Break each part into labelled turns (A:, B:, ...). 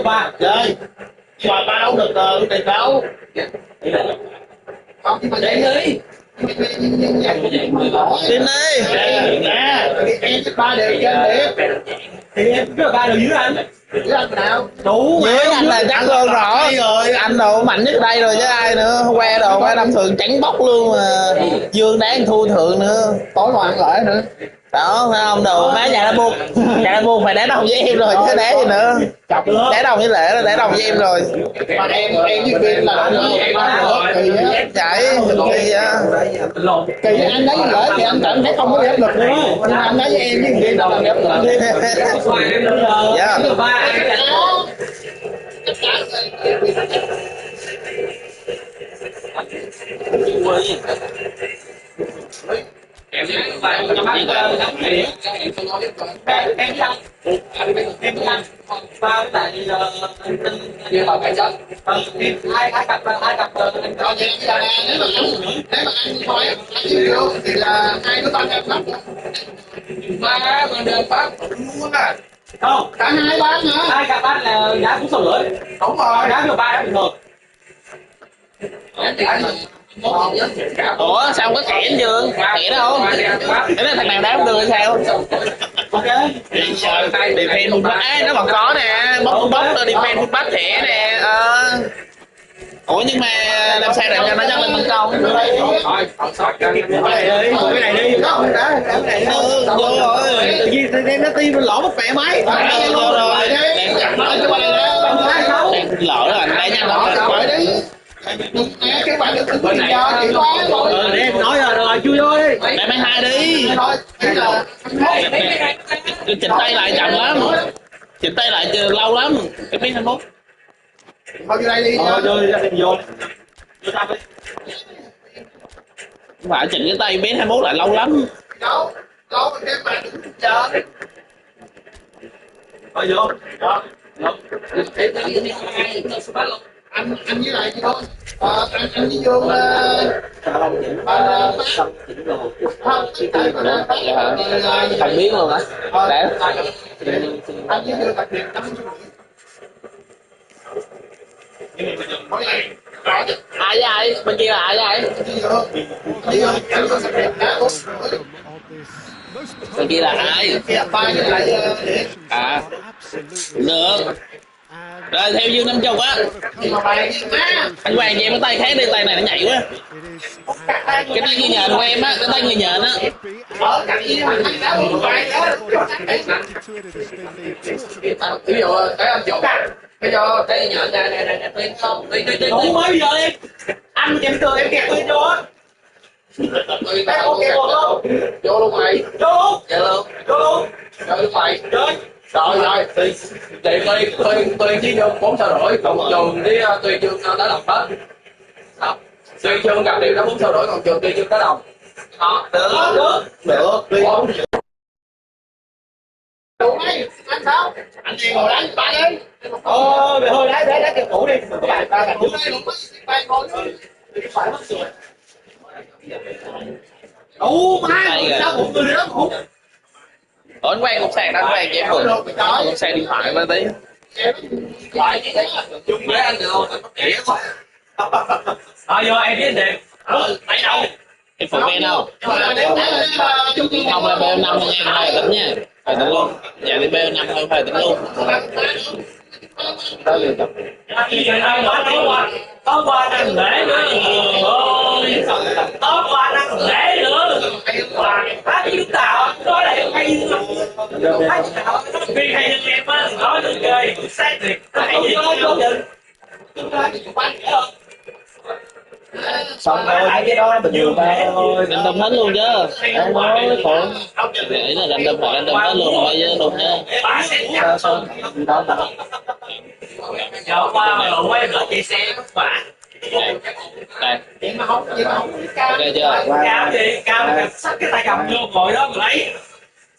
A: Ba chơi mà ba đâu được tiền đâu không nhưng mà để đi tin đi nè em với ba đều trên điểm thì em với ba đều dưới anh nào đủ dưới anh là chắc hơn rồi anh đồ mạnh nhất đây rồi chứ ai nữa que đồ qua năm thường trắng bóc luôn mà Dương đáng thua thượng nữa tối mà ăn lợi nữa đó phải không đồ má nhà đã buông phải đá đồng với em rồi chứ đá gì nữa đá đồng với lệ nó đá đồng với em rồi mà em với Vin là kỳ chạy kỳ kỳ anh lấy lỡ thì anh cảm thấy không có áp lực nữa nhưng mà anh lấy với em với Vin là áp lực dạ em bạn cho bác em ba tại như là cái chất ai cặp ai cặp nếu mà anh thôi anh chưa thì là hai đứa ba em lắm ba mà được bác luôn à không cả hai bán nữa hai cặp bán là giá cũng sầu lưỡi đúng rồi giá được ba đã bình thường ủa sao có khỉ anh Dương khỉ đâu cái đó thằng nào đá không được hay sao ok defend nó còn có nè bóc defend fullback thẻ nè ủa nhưng mà làm sao để cho nó dâng lên tấn công cái này đi vô rồi tự nhiên nó tim lỗ mất mẹ máy vô rồi lỡ rồi anh đá nhanh lắm cái bạn được bên này để em nói rồi chui vô đi để mấy hai đi chỉnh tay lại chậm lắm chỉnh tay lại lâu lắm cái biết 21 thôi vô đây đi vô không phải chỉnh cái tay biết 21 lại lâu lắm đâu lâu cái bạn chờ thôi vô anh với lại chị thôi anh với Dương không biết luôn hả để anh với Dương đặc biệt ai với ai bên kia là ai với ai bên kia là ai à được rồi theo Dương 50 á anh Hoàng về cái tay khác đi tay này nó nhảy quá cái tay người nhện của em á cái tay người nhện á ví dụ cái anh chụp cái cho cái nhện nè tuyên không tuyên mới bây giờ đi anh chém tường em kẹt tuyên vô á vô luôn mày vô luôn vô luôn rồi mày chơi rồi tuyên chỉ vô 4 sao rưỡi còn trường với tuyên chương đã đồng hết tuyên chương gặp điểm đã 4 sao rưỡi còn trường tuyên chương đã đồng đó được đủ mấy anh sao anh đi ngồi đánh ba đi mày thôi đá kêu cũ đi các bạn ba bạn ngồi phải mất rồi đủ má sao một người đó cũng ở anh quen cục sạc đó anh quen cho em mượn cục sạc điện thoại qua tí gọi gì đấy chung với anh được không anh mất kỹ quá thôi vô em biết đẹp tại đâu em phụ em đâu không là BO5 nha phải tính nha phải tính luôn dạ thì BO5 thôi phải tính luôn có qua năm lễ nữa ôi có qua năm lễ nữa phát chúng tao nói là em hay vì hay hơn em á nói được chơi sát tuyệt hay gì xong rồi cái đó bình thường thôi đánh đâm hết luôn chứ không nói khổ nghĩ là đánh đâm hết luôn bây giờ luôn ha sao giờ qua mà lộn quay lỡ chạy xe mất bả đây ok chưa cao xách cái tay cầm vô ngồi đó mà lấy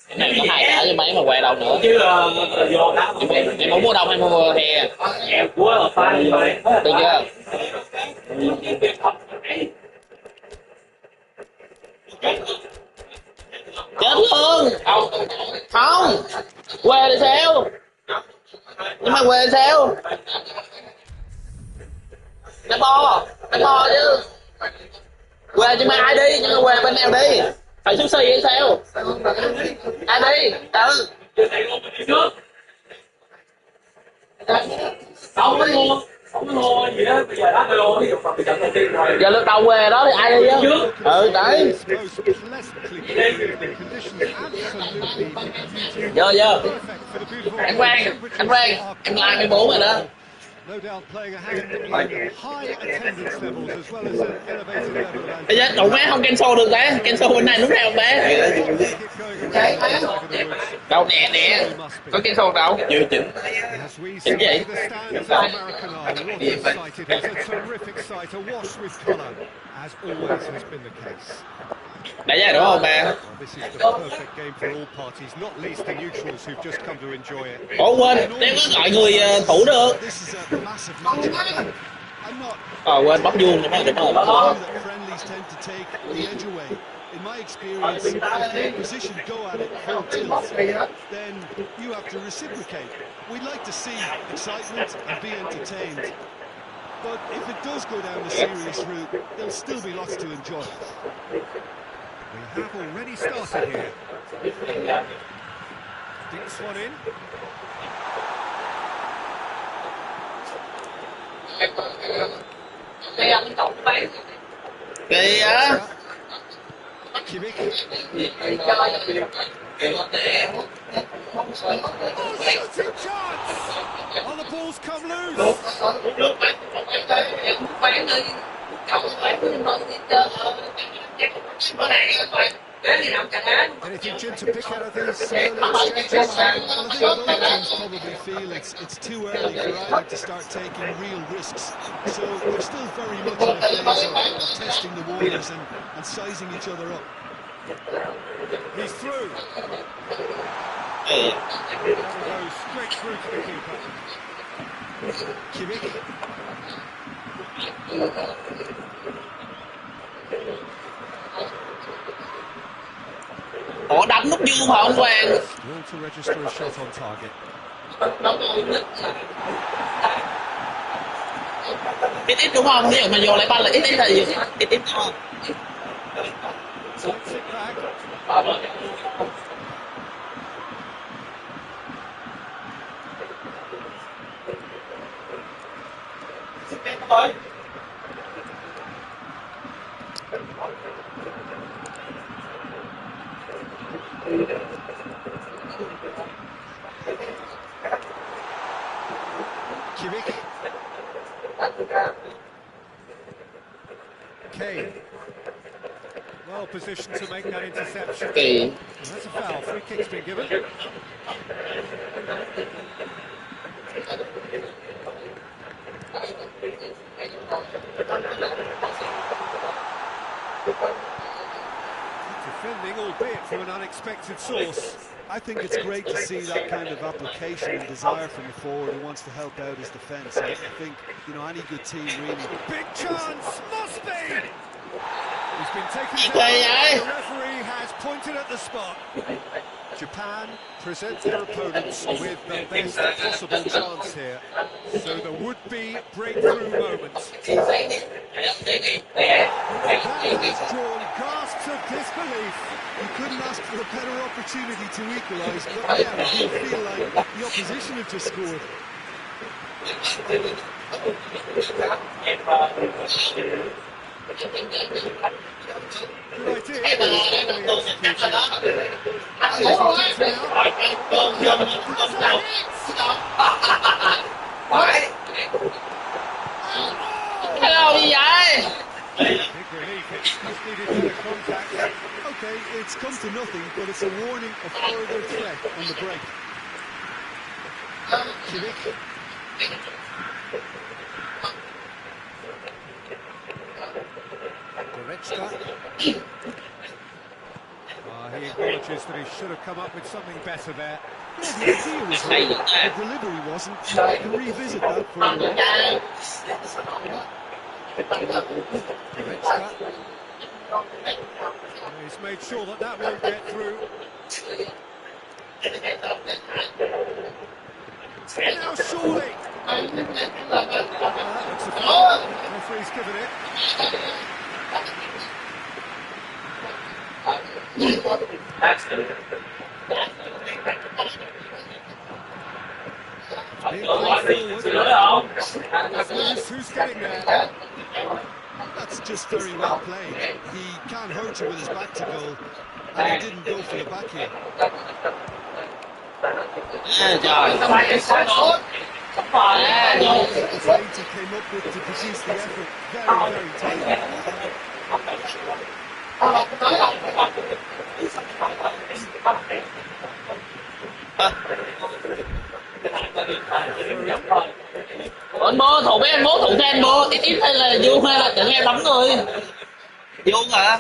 A: cái này có hai thả cho máy mà quay đâu nữa chứ vô đá em muốn mua đông hay mua hè em của pha được chưa chết luôn không Que thì sao? Nhưng mà que thì sao? Đánh bo chứ. Que nhưng mà ai đi? Nhưng mà que bên nào đi? Phải xúc xì hay sao? Ai đi? Ừ. Giờ lượt đầu về đó thì ai đi á? Ừ đấy. Giờ anh Quang em like 14 rồi đó. Bây giờ đụng má không cancel được bé, cancel bên này lúc nào bé? Đâu nè, có cancel đâu? Chưa chỉnh. Chỉnh gì? Đã ra đúng không ba? Ủa quên, nếu có gọi người thủ được. Quên bóc vuông đúng rồi, bóc vuông.
B: In my experience, if the opposition go at it full tilt, then you have to reciprocate. We'd like to see excitement and be entertained. But if it does go down the serious route, there'll still be lots to enjoy. We have already started here. Dinks one in.
A: Kì á.
B: Kimmich. Oh, shooting chance! Oh, the ball's come loose. Anything, Jim, to pick out of these early exchanges? Well, I think both teams probably feel it's too early for either to start taking real risks. So they're still very much in a phase of testing the waters and sizing each other up. He's through. That goes straight through to the keeper. Kimmich.
A: Ủa đánh nút vuông hả anh Quang?
B: Will to register a shot on target.
A: Ít đúng không? Ví dụ mà vô lại banh là ít là gì? Ít thôi.
B: Kimmich. Kane. Well positioned to make that interception.
A: Kỳ.
B: That's a foul. Free kick's been given. Defending, albeit from an unexpected source. I think it's great to see that kind of application and desire from the forward who wants to help out his defence. I think, you know, any good team really... Big chance! Must be! He's been taken down. The referee has pointed at the spot. Japan present their opponents with the best possible chance here. So there would be breakthrough moments. That has drawn gasps of disbelief. You couldn't ask for a better opportunity to equalise, but yeah, you feel like the opposition have just scored. Good
A: Hello gì vậy?
B: Okay, it's come to nothing, but it's a warning of further threat on the break. Kimmich. He acknowledges that he should have come up with something better there. Yeah, the idea was right. The delivery wasn't. You can revisit that further on. He's made sure that won't get through. Now surely. Looks a foul. Referee's given it. Being played forward. Who's getting there? That's just very well played. He can't hurt you with his back to goal, and he didn't go for the back here. The trades he came up with to produce the effort, very, very tight.
C: Anh bố thủ với anh bố thủ cho anh bố ít ít hay là vuông hay là tưởng em bấm rồi vuông hả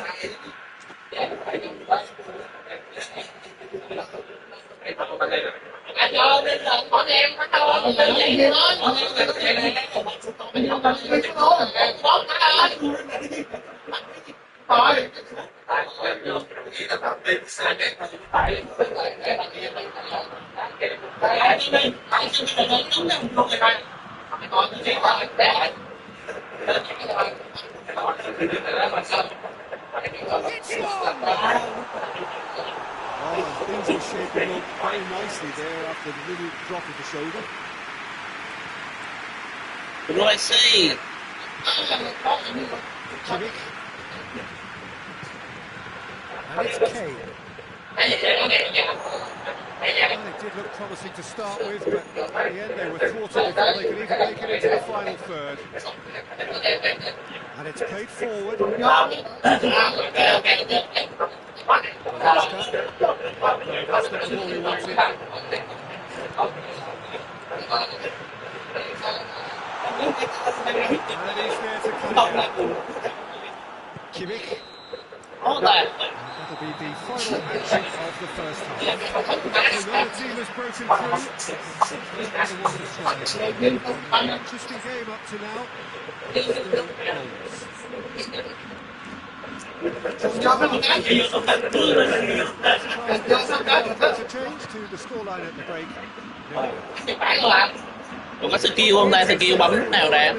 C: anh cho nên là con em bắt đầu vậy thôi
B: Things are shaping up very nicely there after the little drop of the shoulder.
C: Rồi see.
B: Kimmich. And it's Kane. Well, it did look promising to start with, but in the end they were thwarted before they could even make it into the final third. And it's played forward. That's not the ball he wanted. And he's there to come. Kimmich. That'll be the final action of the first half. Another team has broken through. Interesting game up to now. Still goals. A change to the scoreline at the break.
C: Còn có skill không ta? Skill bấm nào nè?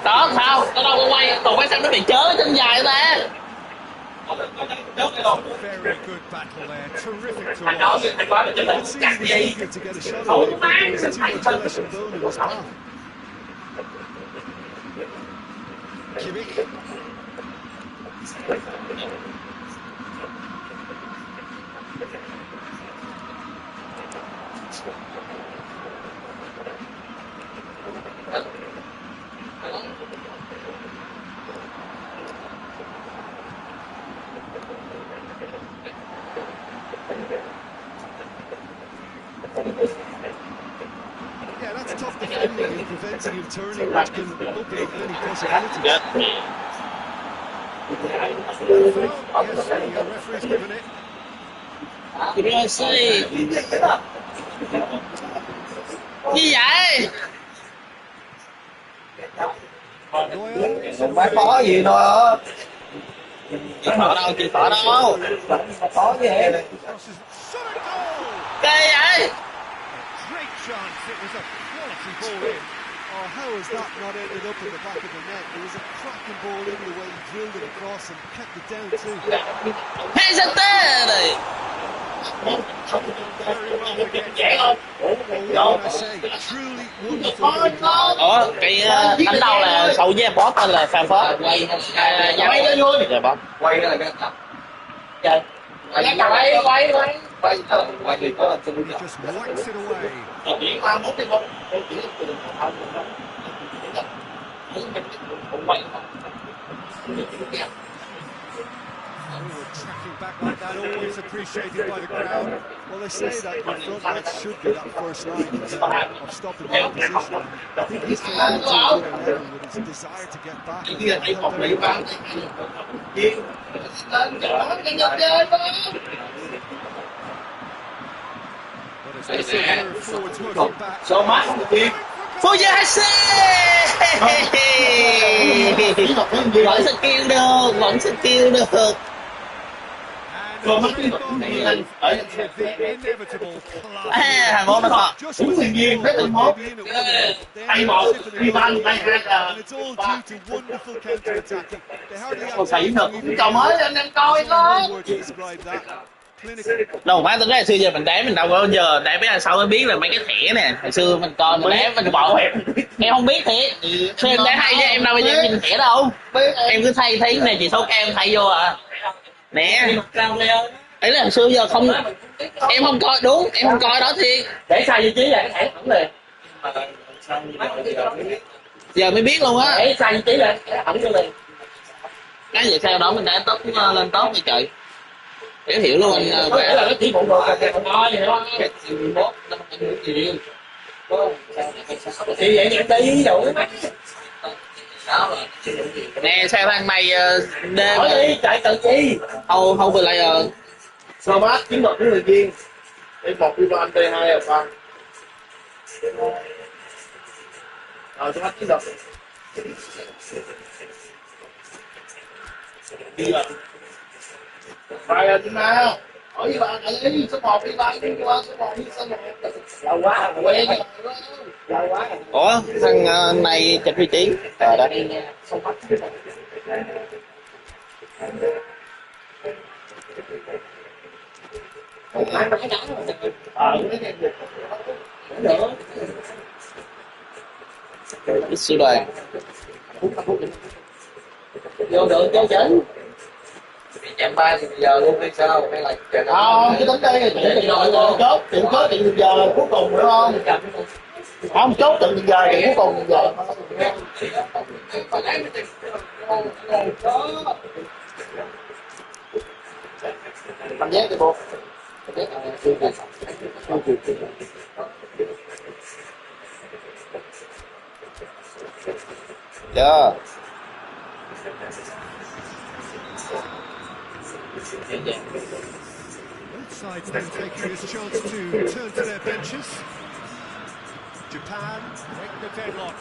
C: Đó sao? Nó đâu có quay, còn quay sao nó bị chớ chân dài ta?
B: Very good battle there, terrific to watch. You could see he was eager to get a shot away, but there was too much flesh and bone in his path. Kimmich. Yeah, that's tough defending and preventing him turning, which can open up many possibilities.
C: Dạ.
B: Yes, the referee's given it.
C: Rồi see. Gì vậy?
A: Không phải khó gì nữa.
C: Chị thở đâu, chị thở đâu.
A: Khó gì vậy?
C: Cây vậy?
B: Great chance, it was a quality ball in. Oh, how has that not ended up in the back of the net? It was a cracking ball in the way he drilled it across and kept it down too.
C: Hay sao thế này?
B: Very well again. What can I say? Truly wonderful.
C: Ủa, cái đánh đầu là sầu với em boss tên là Phan Phớt. Quay cho vui. Dạ boss.
A: Quay là cái tập.
C: Chơi.
A: Quay thì có là
B: He just wipes it away. Tracking back like that, always appreciated by the crowd. Well, they say that your front leg should be that first line of stopping the opposition. I think he's taken it to a good level with his desire to get back and help everyone. But as they say, forwards working back.
A: số mắt đi.
C: Fujihase! Vẫn skill được, vẫn skill được.
A: 21 nó thôi.
B: Đúng
A: tự nhiên thấy 21. Tay một, đi banh, tay hai là. Còn sảy thật cũng cho mới anh em coi thôi.
C: Đâu má tính ra xưa giờ mình đá mình đâu có giờ đá mấy anh sau mới biết là mấy cái thẻ nè, hồi xưa mình coi mình đá mình bỏ em không biết thiệt. Sao em đá hay chứ em đâu bao giờ nhìn thẻ đâu, em cứ thay thấy này chỉ số cao em thay vô à nè. Ấy là hồi xưa giờ không, em không coi đúng, em không coi đó thiệt, để sai vị trí là cái thẻ thẳng liền, giờ mới biết luôn á, để sai vị trí là thẻ thẳng liền. Cái gì sao đó mình đã tốt lên tốt như trời. Để hiểu luôn anh vẽ là nó chỉ bộ đồ thôi vậy đó. Cái 21 năm anh muốn gì thì vậy nhận đi rồi mắt nè sao thằng này đêm đi chạy cần chi không vừa lại
A: Sao bác chiến thuật của người viên. T1 đi vào anh T2 là con. Rồi sao bác chiến thuật. Đi rồi. Phải rồi chứ nào. Hỏi đi bạn đi, số 1 đi bạn đi qua số 1 đi số 1. Lâu quá rồi quen rồi. Lâu quá rồi.
C: ủa thằng này chịch vị trí rồi đó. Ít sư đoàn vô được chơi chỉnh chạm 3 thì giờ luôn hay sao hay là
A: Không, cái tính đây chốt tiền giờ cuối cùng phải không? Không chốt tiền giờ thì cuối cùng giờ. Làm vé thì buộc.
C: chưa
B: Both sides then taking this chance to turn to their benches. Japan break the deadlock.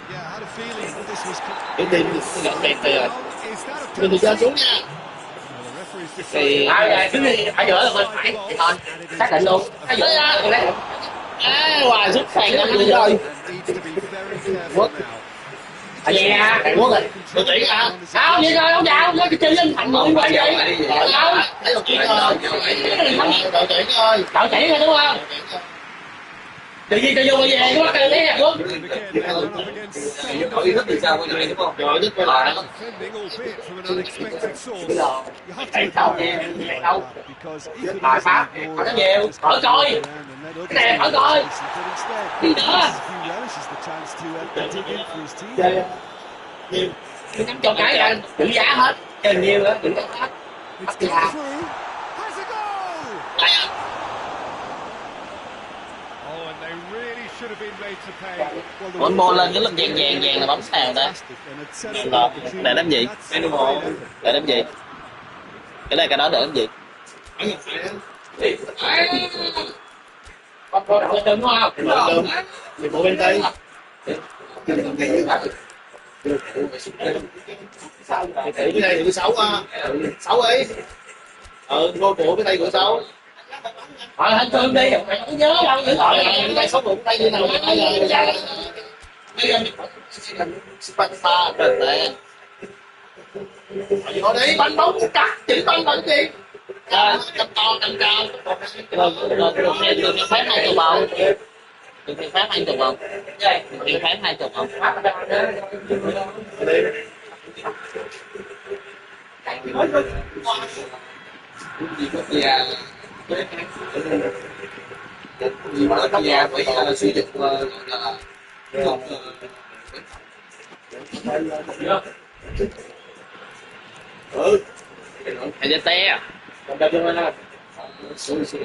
B: Yeah, I had a feeling this was.
A: Cái tiền
C: gặp đẹp rồi
B: Is that a
A: mình thì ra xuống nha.
B: The referee's
C: thì ở giữa là bên phải thì thôi xác định luôn ở giữa hoài xuất sàn lắm rồi
B: needs to be very careful now.
C: vậy à quốc rồi đội tuyển à không vậy rồi không vào nó chơi với thằng người quay vậy đâu
A: Đội tuyển ơi. Đội tuyển ơi.
C: đội tuyển rồi đúng không tự nhiên cho vô bây giờ có cái đấy à quốc
A: Đội ý thức thì sao quay lại đúng không? Đội ý thức quay lại.
B: Defending, albeit from an unexpected source. You have to
C: chạy đâu chạy đâu
B: because he could
C: hỏi pháp hỏi nó nhiều hỏi coi cái này hỏi coi gì nữa
B: relishes the chance to dig in for his team.
A: Chơi nhiều.
C: cái nắm cho cái là chữ giá hết chơi nhiều nữa chữ giá hết
B: It's
C: bắt
B: come
C: giá
B: through. Has a goal! Oh, and they really should have been made to pay.
C: Quấn bô lên cái lực vàng là bấm sao ta để làm gì để làm gì cái này cái đó để làm gì con đừng đúng không
A: Đường. Thì bộ bên Tây. Cái này của 6 6 ấy. Ngôi của cái tay của 6.
C: hỏi anh thương đi mày không nhớ đâu những tội
A: Cái tay 6 của cái tay như nào bây giờ Sparta trời ơi. Họ đi banh bóng cắt chỉ banh bóng gì? Cầm to cầm cao.
C: đừng phép 20 bầu đừng phép 20 bầu đừng phép 20 bầu
A: Gì mà ở nhà phải sử dụng
C: hay cho té
A: cầm cho tôi ha.
B: Defence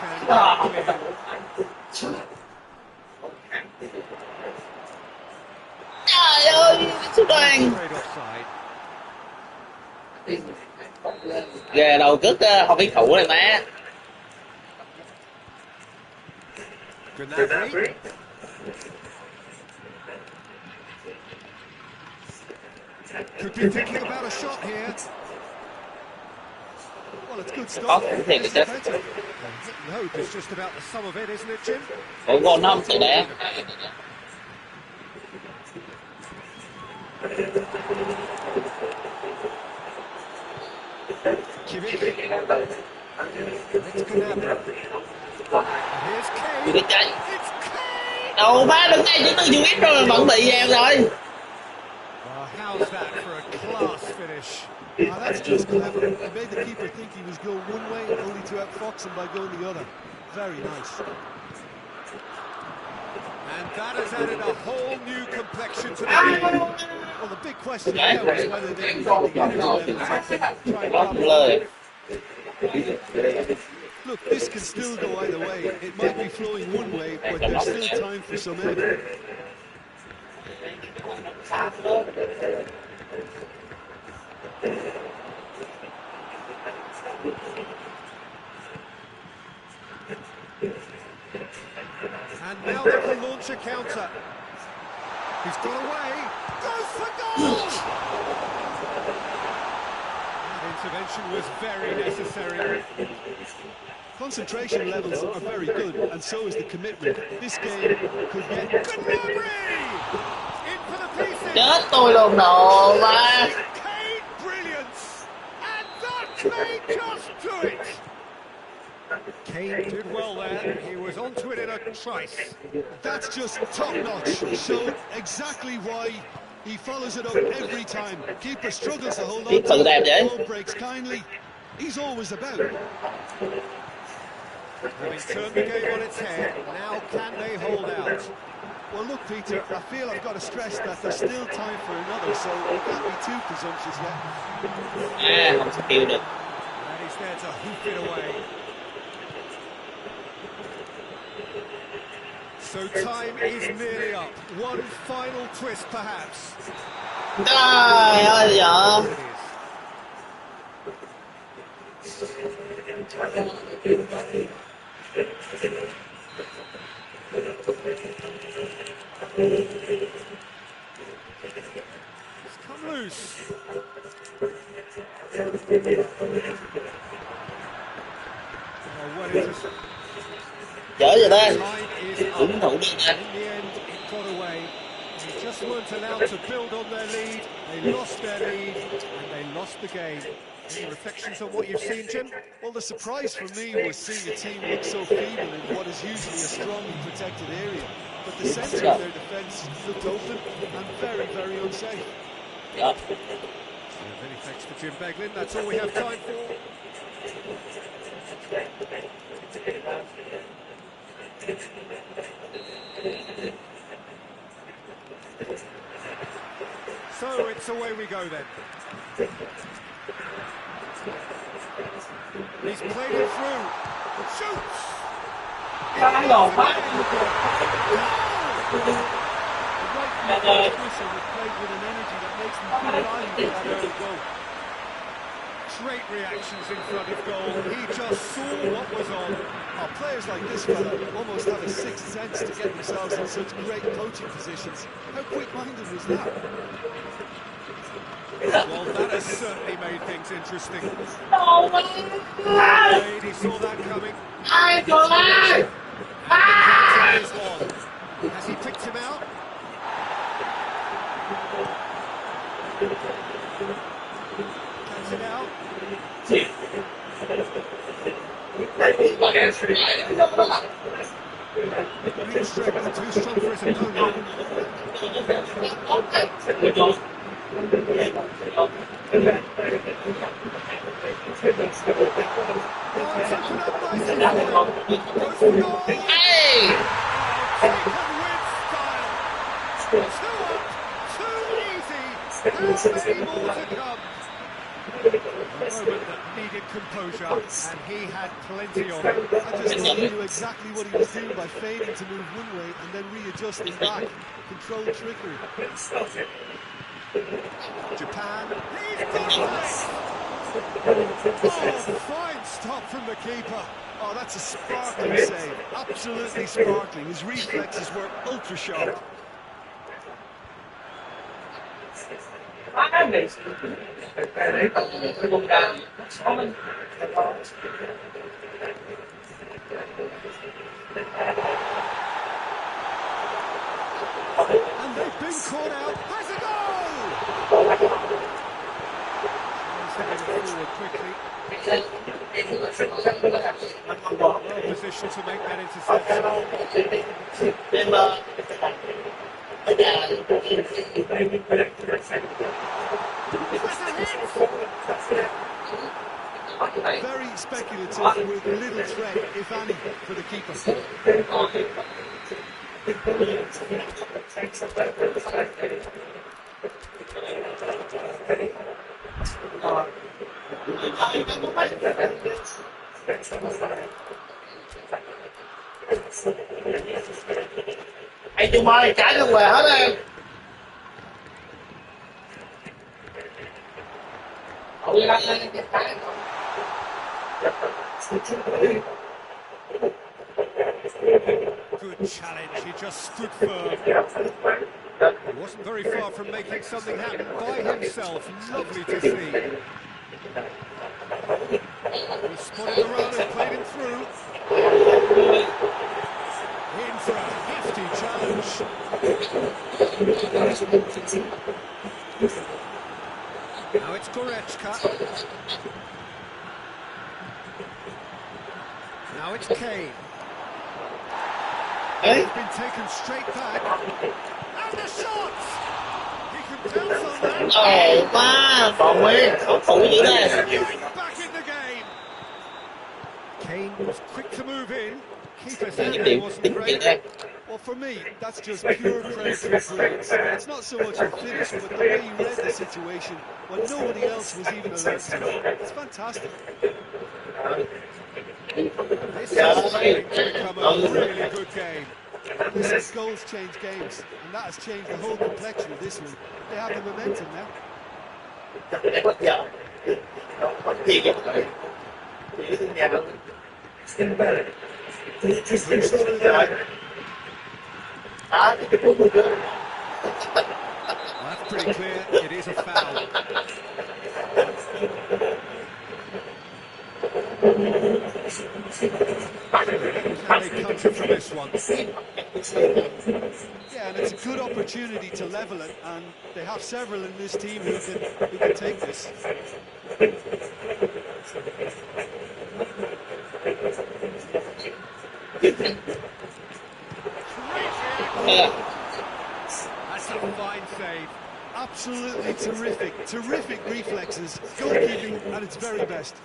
B: can.
C: trời ơi sư đoàn
B: Straight offside.
C: ghê đầu cất không biết thủ này má
B: Gnabry. Could be thinking about a shot here. Well, it's good
C: Có
B: stuff.
C: cũng thiệt
B: It's
C: chứ.
B: better. The hope is just about the sum of it, isn't it, Jim?
C: Ủa gôn nó không tự đá.
B: Here's
C: Cái
B: Kane.
C: trái.
B: It's Kane.
C: Đâu má đứng ngay chứ tôi biết rồi vẫn bị gieo rồi.
B: Well, how's that for a class finish?
A: That's just clever. He made the keeper think he was going one way, only to outfox him by going the other. Very nice.
B: And that has added a whole new complexion to the game.
A: Well, the big question now is whether they can get the energy levels up and try and
C: Không
A: grab
C: lời.
A: it. Look, this can still go either way. It might be flowing one way, but there's still time for some energy.
B: And now they can launch a counter. He's got away. Goes for goal! That intervention was very necessary.
A: Concentration levels are very good, and so is the commitment. This game could get...
B: Gnabry! In for the pieces.
C: Chết tôi luôn đồ mà.
B: Kane brilliance! And that may just do it! Kane did well there. He was onto it in a trice.
A: That's just top-notch. Showed exactly why he follows it up every time. Keeper struggles to hold on
C: Keeper
A: to
C: đẹp
A: it.
C: vậy?
A: Ball breaks kindly. He's always about.
B: Having turned the game on its head, now can they hold out?
A: Well, look, Peter, I feel I've got to stress that there's still time for another, so we can't be too presumptuous yet.
C: Không skill được.
B: And he's there to hoof it away. So time is nearly up. One final twist, perhaps.
C: Trời ơi vợ.
B: It's come loose. Oh, what is this?
C: Chở vậy ta.
B: Time is up.
C: Đúng thủ đi nha.
B: In the end, it got away. They just weren't allowed to build on their lead. They lost their lead, and they lost the game. Any reflections on what you've seen, Jim?
A: Well, the surprise for me was seeing a team look so feeble in what is usually a strongly protected area. But the centre of their defence looked open and very, very unsafe.
C: Dạ.
B: Many thanks to Jim Beglin. That's all we have time for. So it's away we go then. He's played it through. Shoots!
C: Thắng rồi quá.
A: The right whistle was played with an energy that makes them feel valued for that early goal.
B: Great reactions in front of goal. He just saw what was on.
A: Oh, players like this fella almost have a sixth sense to get themselves in such great coaching positions. How quick-minded was that?
B: Well, that has certainly made things interesting. He saw that coming. Is on. Has he picked him out? Cuts it out. Big strength, too strong for his opponent.
C: Hey!
B: Taken with style. 2 up, too easy. How many more to come? A moment that needed composure, and he had plenty of it.
A: I just thought he knew exactly what he was doing by fading to move one way and then readjusting back. Controlled trickery.
B: Japan, he's got it! Oh, fine stop from the keeper.
A: Oh, that's a sparkling save. Absolutely sparkling. His reflexes were ultra sharp.
B: And they've been caught out. Has a goal! Tries to get it forward quickly. Well positioned to make that interception. Very speculative with little threat, if any, for the keeper.
C: Anh Trung ơi, trả cho về hết em.
B: Good challenge, he just stood firm. He wasn't very far from making something happen by himself. Lovely to see. He spotted the run and played him through. In for a hefty challenge. Now it's Goretzka. Now it's Kane. He's been taken straight back. And the shot! He can bounce on that.
C: Ồ quá, còn nguyên, còn cái gì đây?
B: Back in the game. Kane was quick to move in. Keeper's
C: Những
B: handling
C: điểm
B: wasn't great.
C: đây.
B: Well, for me, that's just pure predatory brilliance. It's not so much a finish, but the way he read the situation when nobody else was even alert to it. It's fantastic. This is going to become a really good game. This goals change games, and that has changed the whole complexion of this one. They have the momentum now. That's pretty clear, it is a foul. How they come from this one. Yeah, and it's a good opportunity to level it, and they have several in this team who can take this. That's a fine save. Absolutely terrific. Terrific reflexes. Goalkeeping at its very best.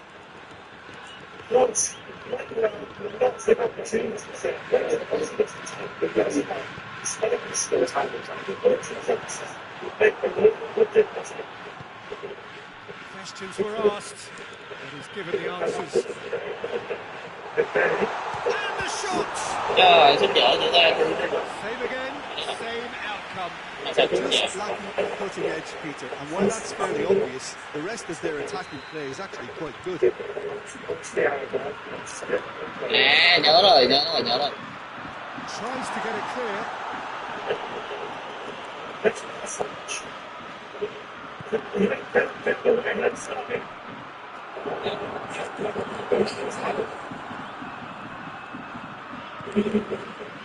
B: Questions were asked, and he's given the answers. And the shot!
C: Trời, xin chở người ta.
B: Same again, same outcome. Just lacking cutting edge, Peter. And while that's fairly obvious, the rest of their attacking play is actually quite good.
C: À, nhớ rồi.
B: Tries to get it clear.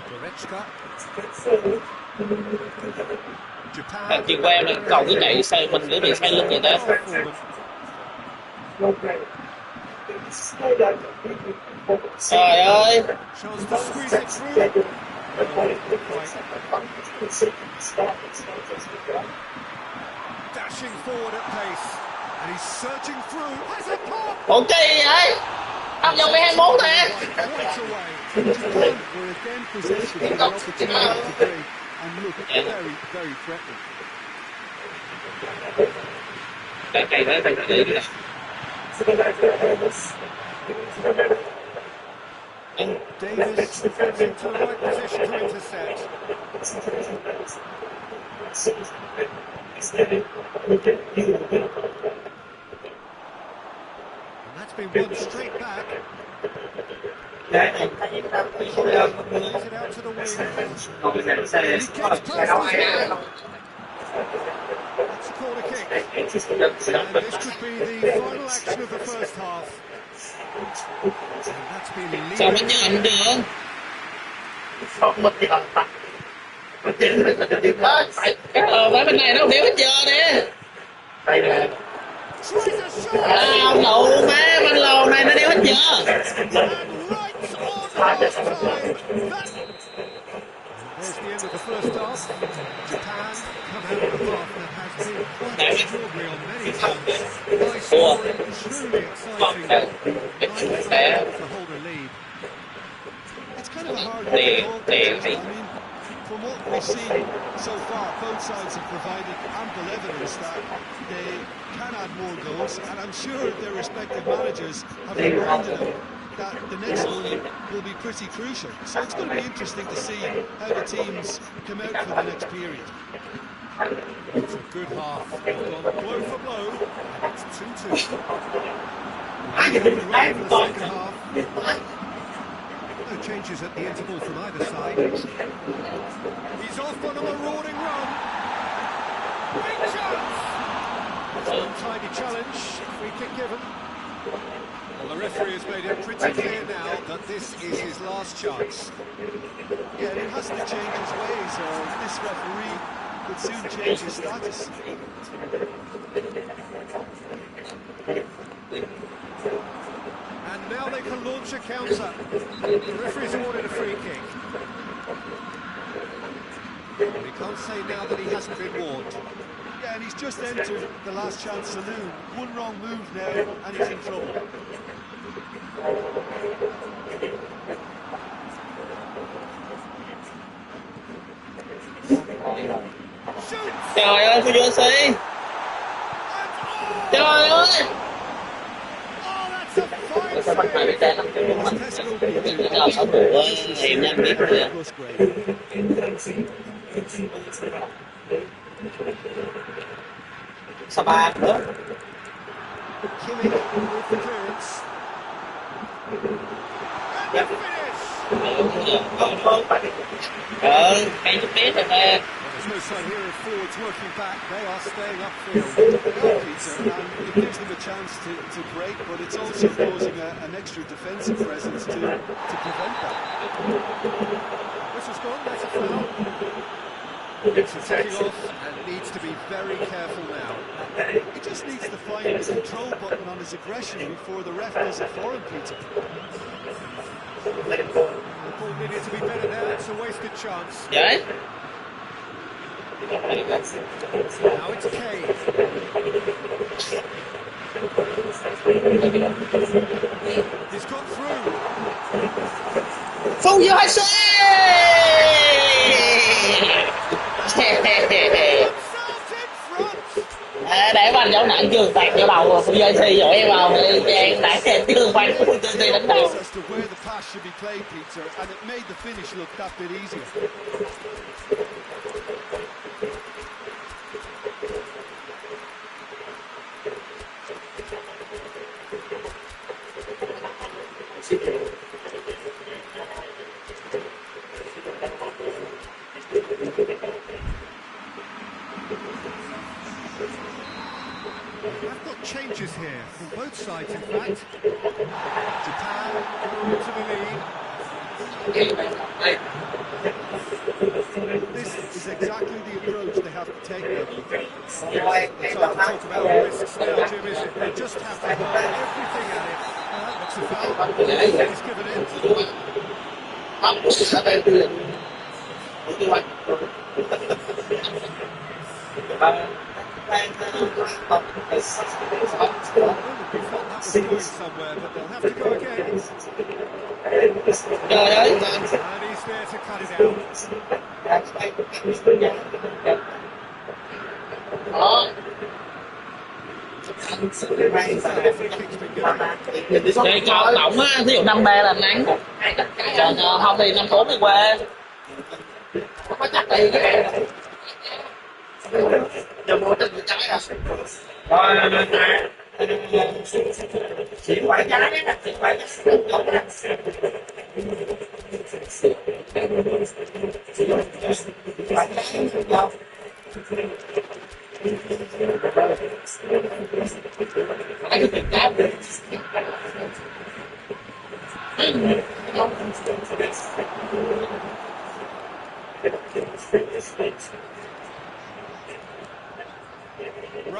B: Goretzka.
C: Thằng chuyên qua em cầu cứ chạy xoay mình cứ bị xoay lưng người ta. Trời ơi.
B: Chance to squeeze it through. Dashing forward at pace. And he's searching through. Has a pop!
C: Ủa cái gì vậy? Không vô 21 nè.
B: Right away. Japan were again possessed with an opportunity to break and look very, very threatening.
C: Cái đó phải để nè.
B: Davis gets into the right position to intercept. And that's been won straight back. Plays it out to the wing. He gets past as well. That's corner kick. And this could be the final action of the first half. And that's been
C: Sao vẫn nhận được? Cái bên này nó đéo hết trơn nè. Ông nụ má bên lầu này nó đéo hết trơn.
B: There's the end of the first half. Japan come out of the half that has been quite extraordinary on many fronts. By scoring truly exciting. To hold a lead. It's kind of a hard one to call. I mean, from what we've seen so far, both sides have provided ample evidence that they can add more goals, and I'm sure their respective managers have reminded them that the next one will be pretty crucial. So it's going to be interesting to see how the teams come out for the next period. It's a good half. They've gone blow for blow. It's 2-2. Right for the second half. No changes at the interval from either side. He's off on a marauding run. Big chance! It's an untidy challenge. Free kick given. Well, the referee has made it pretty clear now that this is his last chance. Yeah, and he has to change his ways, or this referee could soon change his status. And now they can launch a counter. The referee's awarded a free kick. But he can't say now that he hasn't been warned. Yeah, and he's just entered the last chance saloon. One wrong move now, and he's in trouble.
C: Trời ơi, Fujoshi! Trời ơi! Sao bắt mày bị té lắm chứ mình chờ sáu tuổi em nhanh biết rồi. Sao ba nữa? Cái chút biết rồi nè.
B: There's no sign here of forwards working back. They are staying upfield. Peter, and it gives them a chance to break, but it's also causing an extra defensive presence to prevent that. Whistle's gone, that's a foul. It's taking off and needs to be very careful now. He just needs to find the control button on his aggression before the ref does it for him, Peter. The ball needed to be better now, it's a wasted chance.
C: Đấy.
B: Now it's Kane. He's got through.
C: Fujoshi! Để anh dấu nặng trường tạt vô đầu rồi Fujoshi dội em vào em tại em chưa quay Fujoshi đánh đầu.
B: I've got changes here from both sides, in fact. Japan into the lead. This is exactly the approach they have to take. The time to talk about risks now, Jim, is they just have to throw everything at it. That's a foul. He's given it. Going somewhere, but they'll have to go again. And he's there to cut it out.
C: Thì cho tổng á, ví dụ 5-3 là nắng. Còn không thì 5-4 thì quê. Không có chắc tiền cái này. Giờ mua trên trái à. Rồi, chỉ quảng giá đấy, chỉ quảng giá đúng đấy.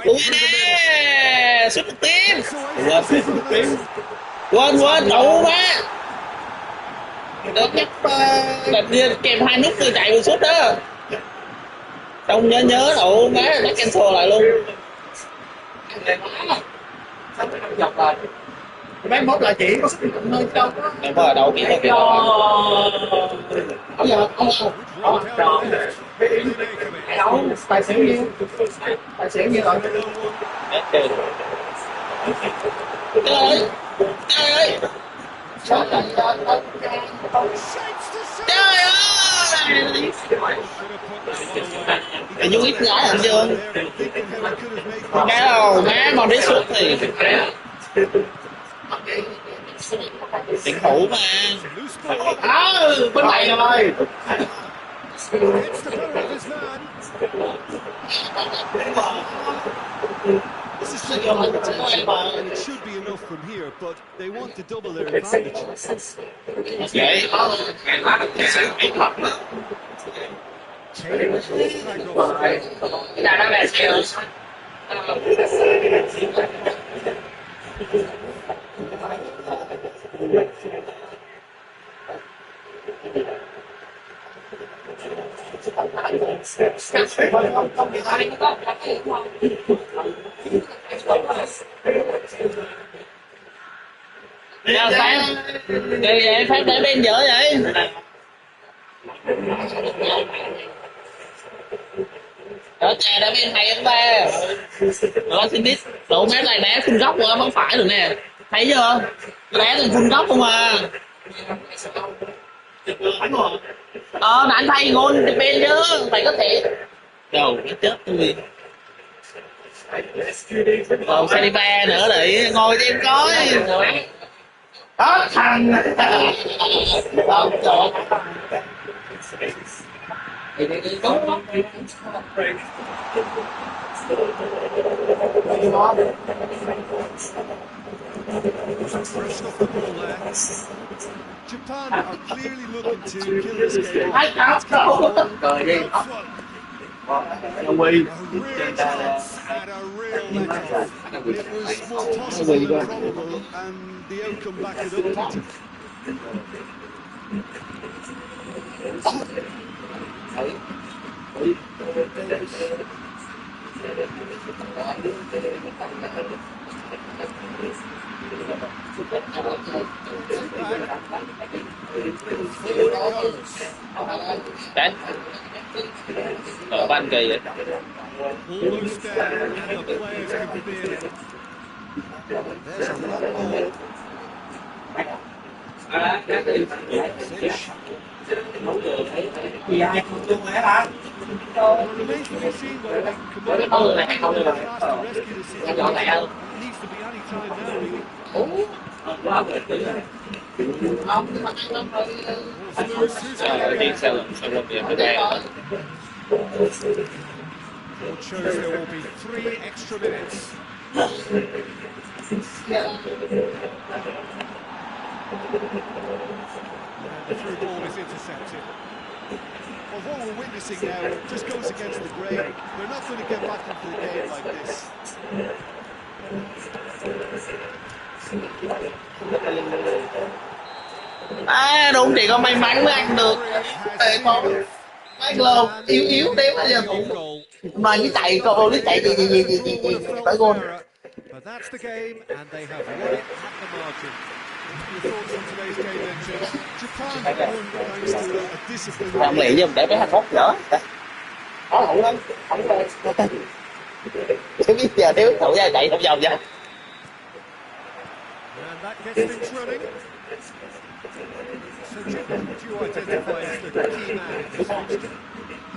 C: Ui nè, sút trực tiếp. Quên đủ má. Được nhắc đợt kia kèm 2 nút tôi chạy vừa sút đó. Không nhớ đủ má nó cancel lại luôn.
A: Dọc rồi. Mấy mốt là chỉ có sức hơi trong đó.
C: Em có ở đâu kỹ thuật kìa.
A: Bây giờ đâu tài xỉu nhiêu? Tài xỉu nhiêu rồi?
C: Trời ơi. Trời ơi. Trời ơi. Mày vô ít gái hả chưa? Cái đâu má mà đi suốt thì tuyển thủ mà.
A: Bên này rồi.
B: This is the and it should be enough from here, but they want to double their advantage.
C: Vậy. Sao Phan? Kỳ vậy Phan để bên dở vậy? Ở nhà đã bên hay anh ba. Đó xin biết. Độ mấy này đá full góc rồi không phải được nè. Thấy chưa? Đá lên full góc không à. Là anh thay gôn bên chứ, phải có thể. Đầu nó chết tôi. Còn Saliba nữa để ngồi cho em coi.
A: Đó thằng.
B: Japan are clearly looking to kill this game off. A real chance at a real letdown. It was more possible than probable, and the outcome backed it up, didn't
C: Đánh. Ở ban kỳ vậy.
B: almost there, and the players can feel it. There's a lot more.
A: Gì ai không chung hả bạn?
B: Well, it remains to be seen whether they can commit a goal to rescue the situation. It needs to be any time now, really.
C: Đi sau lần điểm thứ ba.
B: It shows there will be 3 extra minutes. And the through ball is intercepted. Well, what we're witnessing now just goes against the grain. They're not going to get back into the game like this.
C: Đúng chỉ có may mắn mới ăn được. Tệ thôi. Mấy lô yếu đéo bây giờ cũng mà cái chạy cô nó chạy gì phải gôn.
B: But that's the game, and they have won it at the margin. Your thoughts on today's game, then, Jim? Japan won thanks to a disciplined.
C: Làm lì chứ để bé Hàn Quốc dở. Không lên, không lên. Chứ biết giờ thiếu thủ ra chạy trong vòng vậy.
B: And that gets things running. So, Jim, who would you identify as the key man in this match?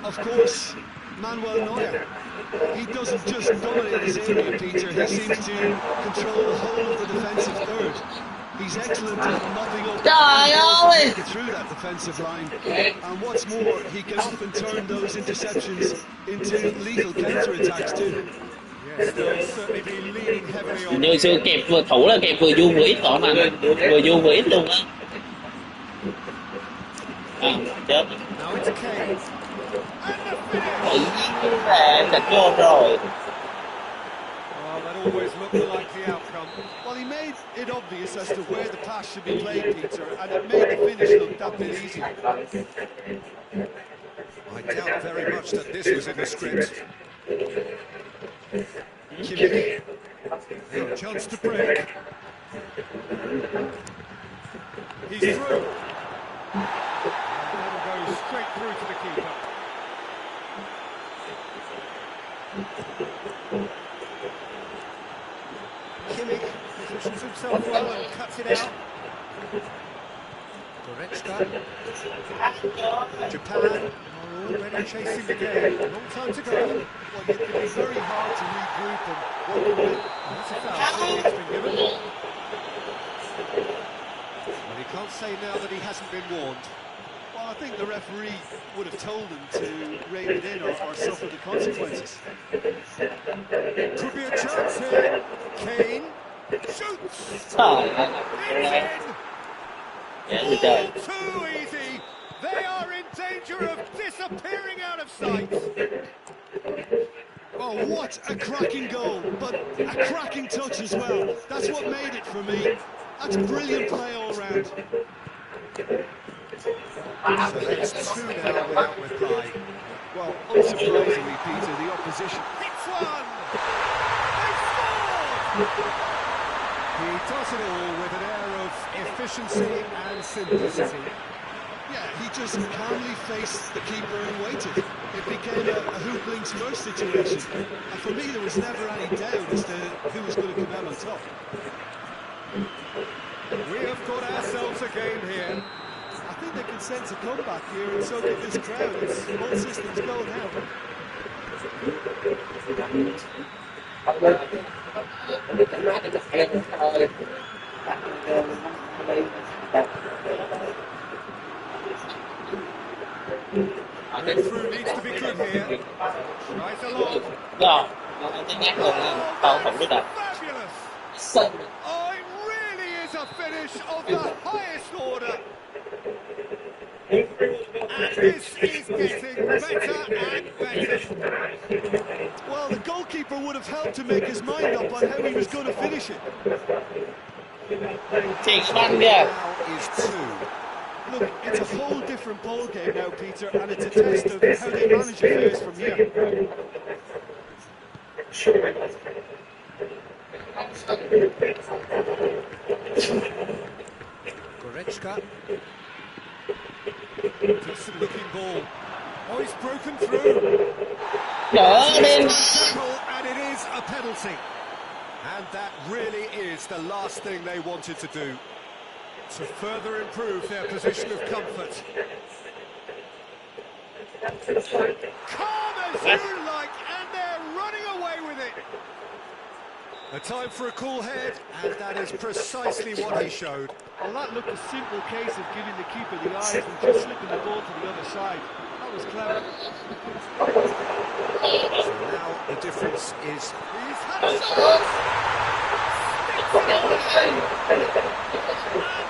B: Of course, Manuel Neuer. He doesn't just dominate this area, Peter. He seems to control the whole of the defensive third. He's excellent at mopping up
C: Trời ơi!
B: through that defensive line. And what's more, he can often turn those interceptions into lethal counter-attacks too. Yes, they'll certainly be leaning heavily on.
C: Như xưa kẹp vừa thủ là kẹp vừa vuông vừa ít còn mà vừa vuông vừa ít luôn á. À, chết.
B: Now it's Kane.
C: Tự nhiên là chặt vô rồi.
B: Well, that always looked the likely outcome. Well, he made it obvious as to where the pass should be played, Peter, and it made the finish look that bit easier. I doubt very much that this was in the script. Kimmich. A chance to break. He's through. And that'll go straight through to the keeper. Kimmich positions himself well and cuts it out. Goretzka. Japan are already chasing the game. Long time to go. Well, it can be very hard to regroup and work with it. That's a foul. It's been given. Well, he can't say now that he hasn't been warned. Well, I think the referee would have told him to rein it in or suffer the consequences. Could be a chance here. Kane shoots.
C: Trời
B: It's
C: ơi.
B: in. Too easy. They are in danger of disappearing out of sight. Oh, what a cracking goal, but a cracking touch as well. That's what made it for me. That's brilliant play all round. So that's two now without reply. Well, unsurprisingly, Peter, the opposition hits one! They scored! He does it all with an air of efficiency and simplicity. Yeah, he just calmly faced the keeper and waited. It became a who blinks first situation. And for me, there was never any doubt as to who was going to come out on top. We have got ourselves a game here. I think they can sense a comeback here, and so can this crowd. It's all systems go now. Through needs to be good here. Tries a lot.
C: Rồi, nó nhắc luôn á, tao không biết đâu.
B: Fabulous! Oh, it really is a finish of the highest order. And this is getting better and better. Well, the goalkeeper would have helped to make his mind up on how he was going to finish it.
C: Thiệt banh kìa.
B: Now is two. Look, it's a whole different ball game now, Peter, and it's a test of how they manage affairs from here. Goretzka. Decent looking ball. Oh, he's broken through. And it is a penalty. And that really is the last thing they wanted to do, to further improve their position of comfort. Calm as you like, and they're running away with it. A time for a cool head, and that is precisely what he showed.
D: Well, that looked a simple case of giving the keeper the eyes and just slipping the ball to the other side. That was clever.
B: So now the difference is he's had a shot. And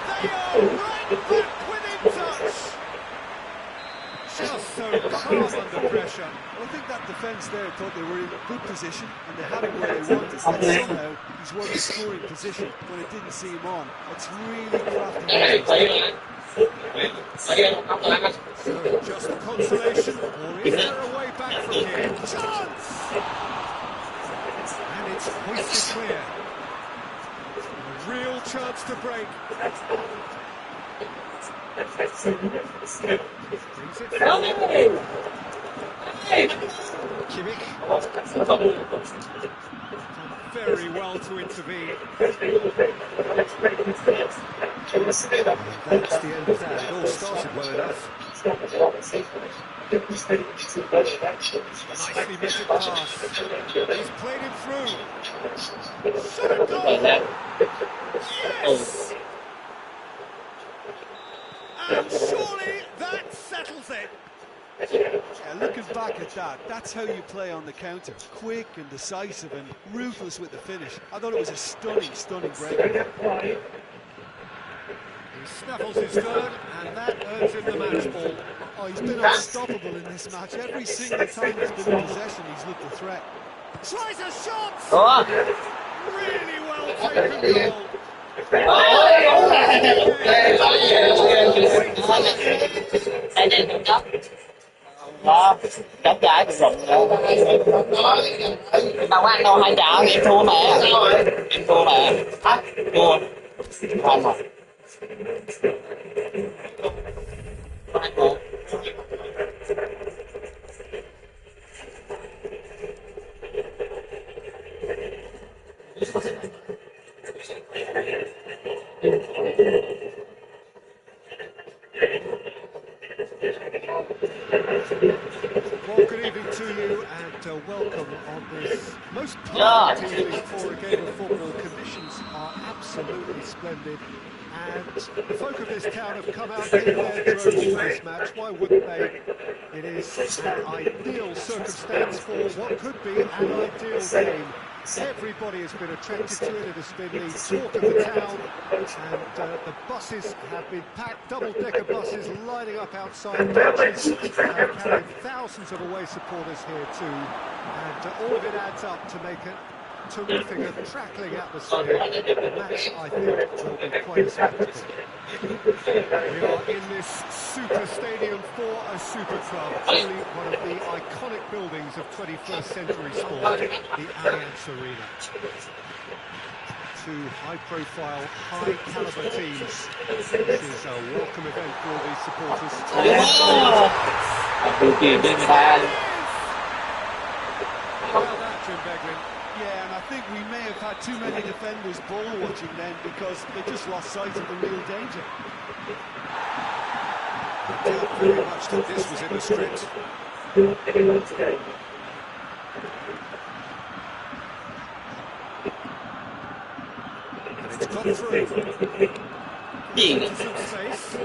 B: they are right back within touch. Just so calm under pressure.
D: Well, I think that defence there thought they were in a good position and they had him where they wanted. And somehow he's won the scoring position when it didn't see him on. It's really crafty.
B: So just a consolation, or is there a way back from here? Chance! And it's hoisted clear. A real chance to break. Brings it forward. Kimmich. Very well to intervene. And that's the end of that. It all started well enough.
D: Nicely measured pass. He's played him through. Shot at goal. Yes! And surely that settles it.
B: Yeah, looking back at that, that's how you play on the counter. Quick and decisive and ruthless with the finish. I thought it was a stunning, stunning break.
D: He snaffles his third, and that earns him the match ball.
B: Oh, he's been unstoppable in this match. Every single time he's been in possession, he's looked a threat.
D: Tries a shot!
C: Ủa?
D: Really well taken goal.
C: Đây đây không chấp. Đó, chấp trái rụng đâu. Đâu có ăn đâu, hai chợ em thua mà. Em thua mà. Thua. Không mà. Hai một.
D: Well, good evening to you and welcome on this most perfect evening for a game of football. Conditions are absolutely splendid and the folk of this town have come out in their droves for this match. Why wouldn't they? It is an ideal circumstance for what could be an ideal game. Everybody has been attracted to it. It has been the talk of the town, and the buses have been packed, double-decker buses lining up outside pitches, have carried thousands of away supporters here too, and all of it adds up to make a terrific, crackling atmosphere. The match, I think, will be quite a spectacle. We are in this super stadium for a super club, truly one of the iconic buildings of 21st century sport, the Allianz Arena. Two high-profile, high-caliber teams. This is a welcome event for all these supporters. Well done, Jim Beglin.
B: Yeah, and I think we may have had too many defenders ball watching then because they just lost sight of the real danger.
D: I doubt very much that this was in the script. And it's got through. Into some space.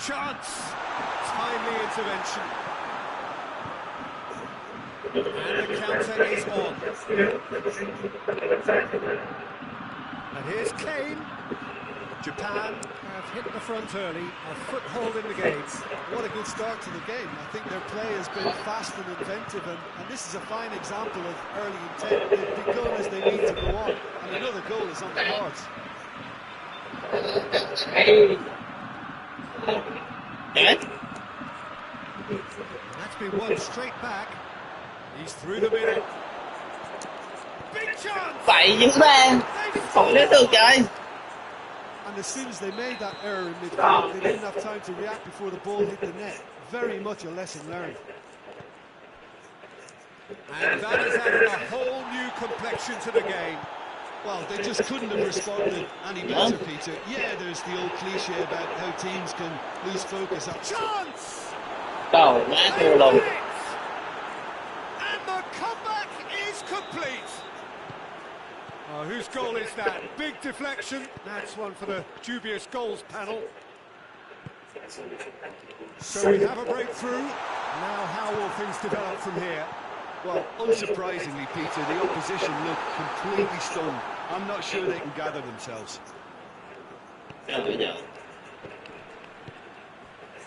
D: Chance! Timely intervention. And the counter is on. And here's Kane. Japan have hit the front early, a foothold in the game.
B: What a good start to the game. I think their play has been fast and inventive, and this is a fine example of early intent. They've begun as they need to go on, and another goal is on the cards.
D: That's been won straight back. He's through the middle. Big chance!
C: Vậy chứ ba. Không đến được trời.
B: And as soon as they made that error in midfield, they didn't have time to react before the ball hit the net. Very much a lesson learned.
D: And that has added a whole new complexion to the game.
B: Well, they just couldn't have responded any better, Peter. Yeah, there's the old cliche about how teams can lose focus.
D: Chance!
C: Trời, má thua luôn.
D: And the comeback is complete. Oh, whose goal is that? Big deflection. That's one for the dubious goals panel. So we have a breakthrough. Now how will things develop from here?
B: Well, unsurprisingly, Peter, the opposition look completely stunned. I'm not sure they can gather themselves. Yeah,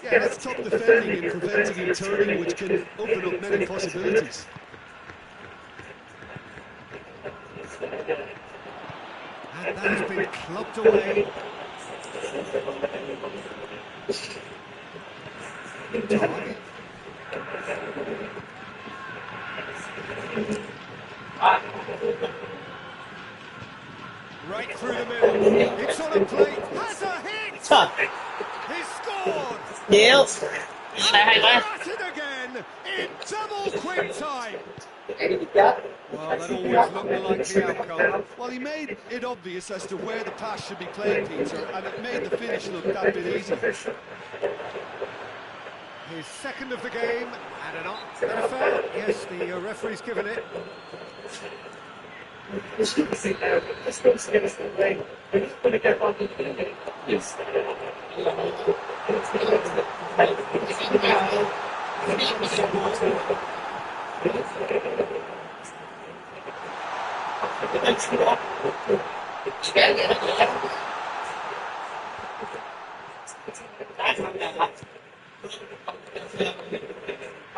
B: that's top defending and preventing him turning, which can open up many possibilities.
D: And that has been clubbed away. Target. Right through the middle. It's on a plate. Has a hit. He's scored.
C: Chịu. Đây hay quá.
D: At it again in double quick time. Well, that always looked the likely outcome. Well, he made it obvious as to where the pass should be played, Peter, and it made the finish look that bit easier. His second of the game, and an foul. Yes, the referee's given it.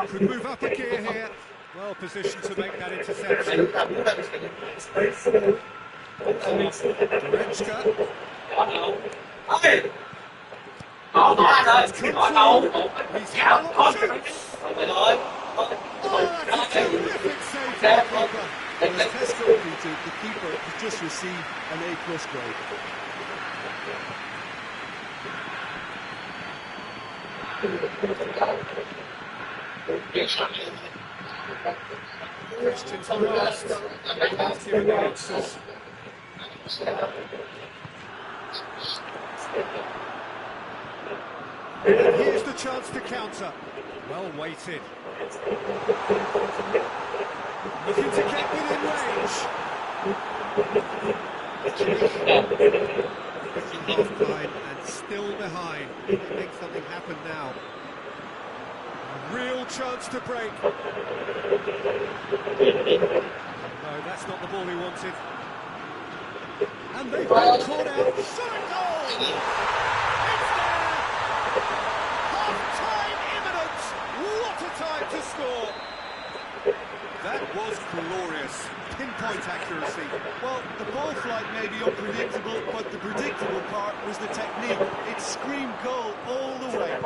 D: Could move up a gear here. Well positioned to make that interception. Goretzka. He's had options. Oh, that's a terrific save from the keeper.
B: Tesco, Peter, the keeper, has just received an A+ grade.
D: Questions are asked. He's given the answers. And here's the chance to counter. Well weighted. Looking to get within range. Half line and still behind. Make something happen now. A real chance to break. No, that's not the ball he wanted. And they've been caught out. Shot a goal! It's there! Half-time imminent! What a time to score! That was glorious. Pinpoint accuracy.
B: Well, the ball flight may be unpredictable, but the predictable part was the technique. It screamed goal all the way.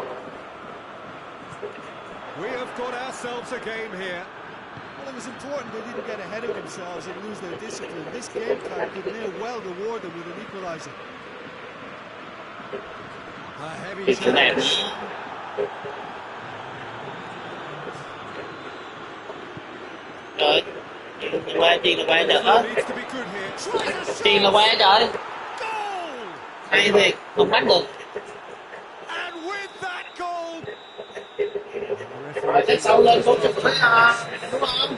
D: We have got ourselves a game here.
B: Well, it was important they didn't get ahead of themselves and lose their discipline. This game plan could near well reward them with an equaliser.
D: A heavy challenge.
C: Trời, chuyền là qua nữa.
D: Needs to be good here.
C: Chuyền là qua trời.
D: Goal!
C: Hay thiệt, không bắt được.
D: And with that goal,
A: Rồi sau lên cũng chụp với đúng không?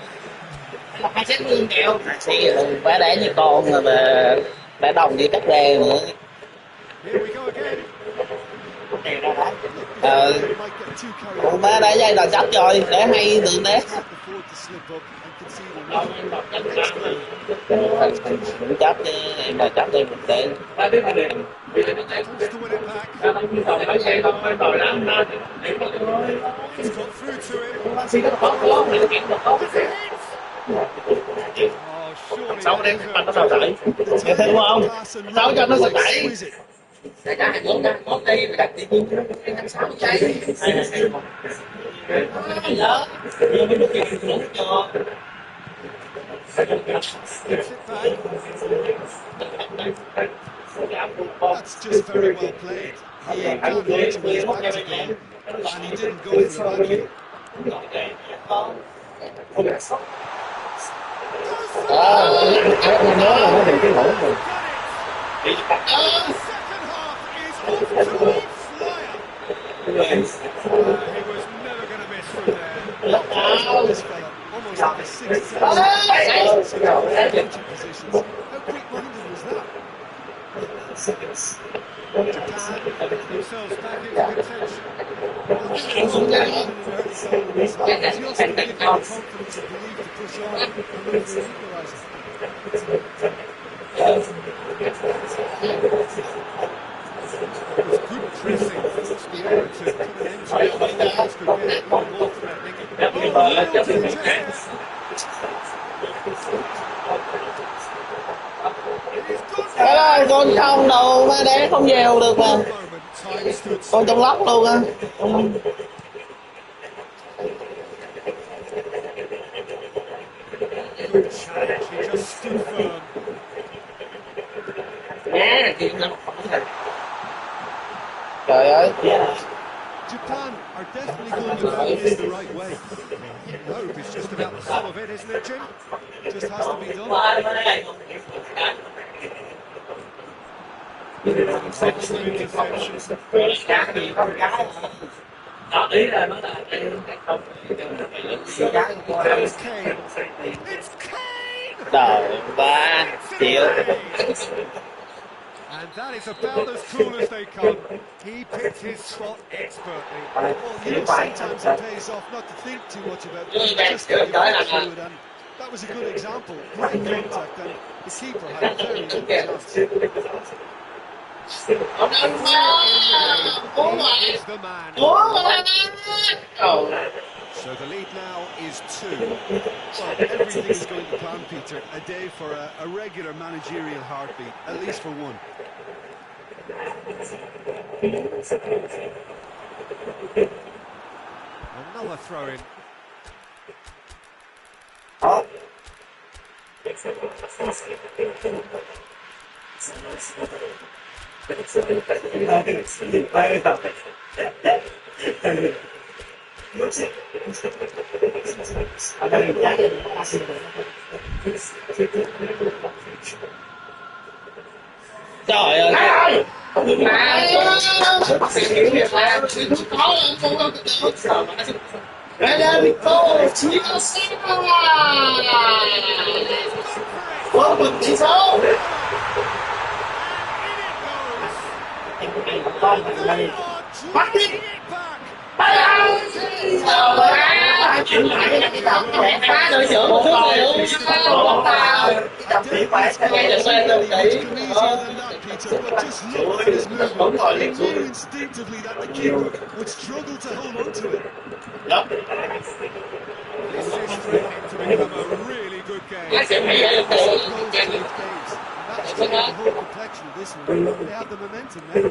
A: Là hai set lương kẹo.
C: Thì quá đá như con rồi mà đã đồng với cắt ra nữa.
D: here we go again.
C: Còn má đá dây là chấp rồi, để hay tượng đá. Cũng chấp chứ, em là chấp đi một tí.
D: Wants to win it back. It's got through to him. Oh, surely
A: Sáu
D: that
A: đến
D: deserved
A: bắt nó sao tẩy. Nghe thấy đúng không? Sáu cho nó sao tẩy.
C: Đại ca hạnh phúc mốt đi, đặt tiền nhiên cho nó 6 giây. Đó, giờ mới được tiền đúng cho.
D: Gets it back. That's just very well played. He can't reach his back to goal, and he didn't go for the vacuum.
A: Nó nhớ là nó bị cái lỗi rồi.
D: The second half is off to a flyer. He was never going to miss from there.
B: This fella almost had a 6-7 positions. How quick-minded was that?
D: Japan themselves back into contention.
B: He also gave them the confidence and belief to push on and look for an equaliser.
D: It was good pressing from Spiera to put an end to it. This could get even more threatening. Oh, real danger here. It is good.
C: Cái đó con không đâu, má đá không vào được mà.
D: Moment, time stood
C: Con trong lóc luôn á.
D: good challenge. He just stood firm.
C: Trời ơi.
B: Japan are definitely going about this the right way.
D: Hope is just about the sum of it, isn't it, Jim? Just has to be done. It's Kane. It's Kane!
C: Đời ba triệu.
D: And that is about as cool as they come. He picked his spot expertly.
B: Well, you know, sometimes it pays off not to think too much about it, just to get back to it, and that was a good example. Great contact, and the keeper had a very good chance. He is the man. So the lead now is 2. Well, everything is going to plan, Peter. A day for a regular managerial heartbeat, at least for one. Another throw in.
C: Trời ơi. Đội trưởng một chút
B: Instinctively that the keeper would struggle to hold on to it.
D: This is threatening to become a really good game.
B: That's the whole complexion of this one. They have the momentum now.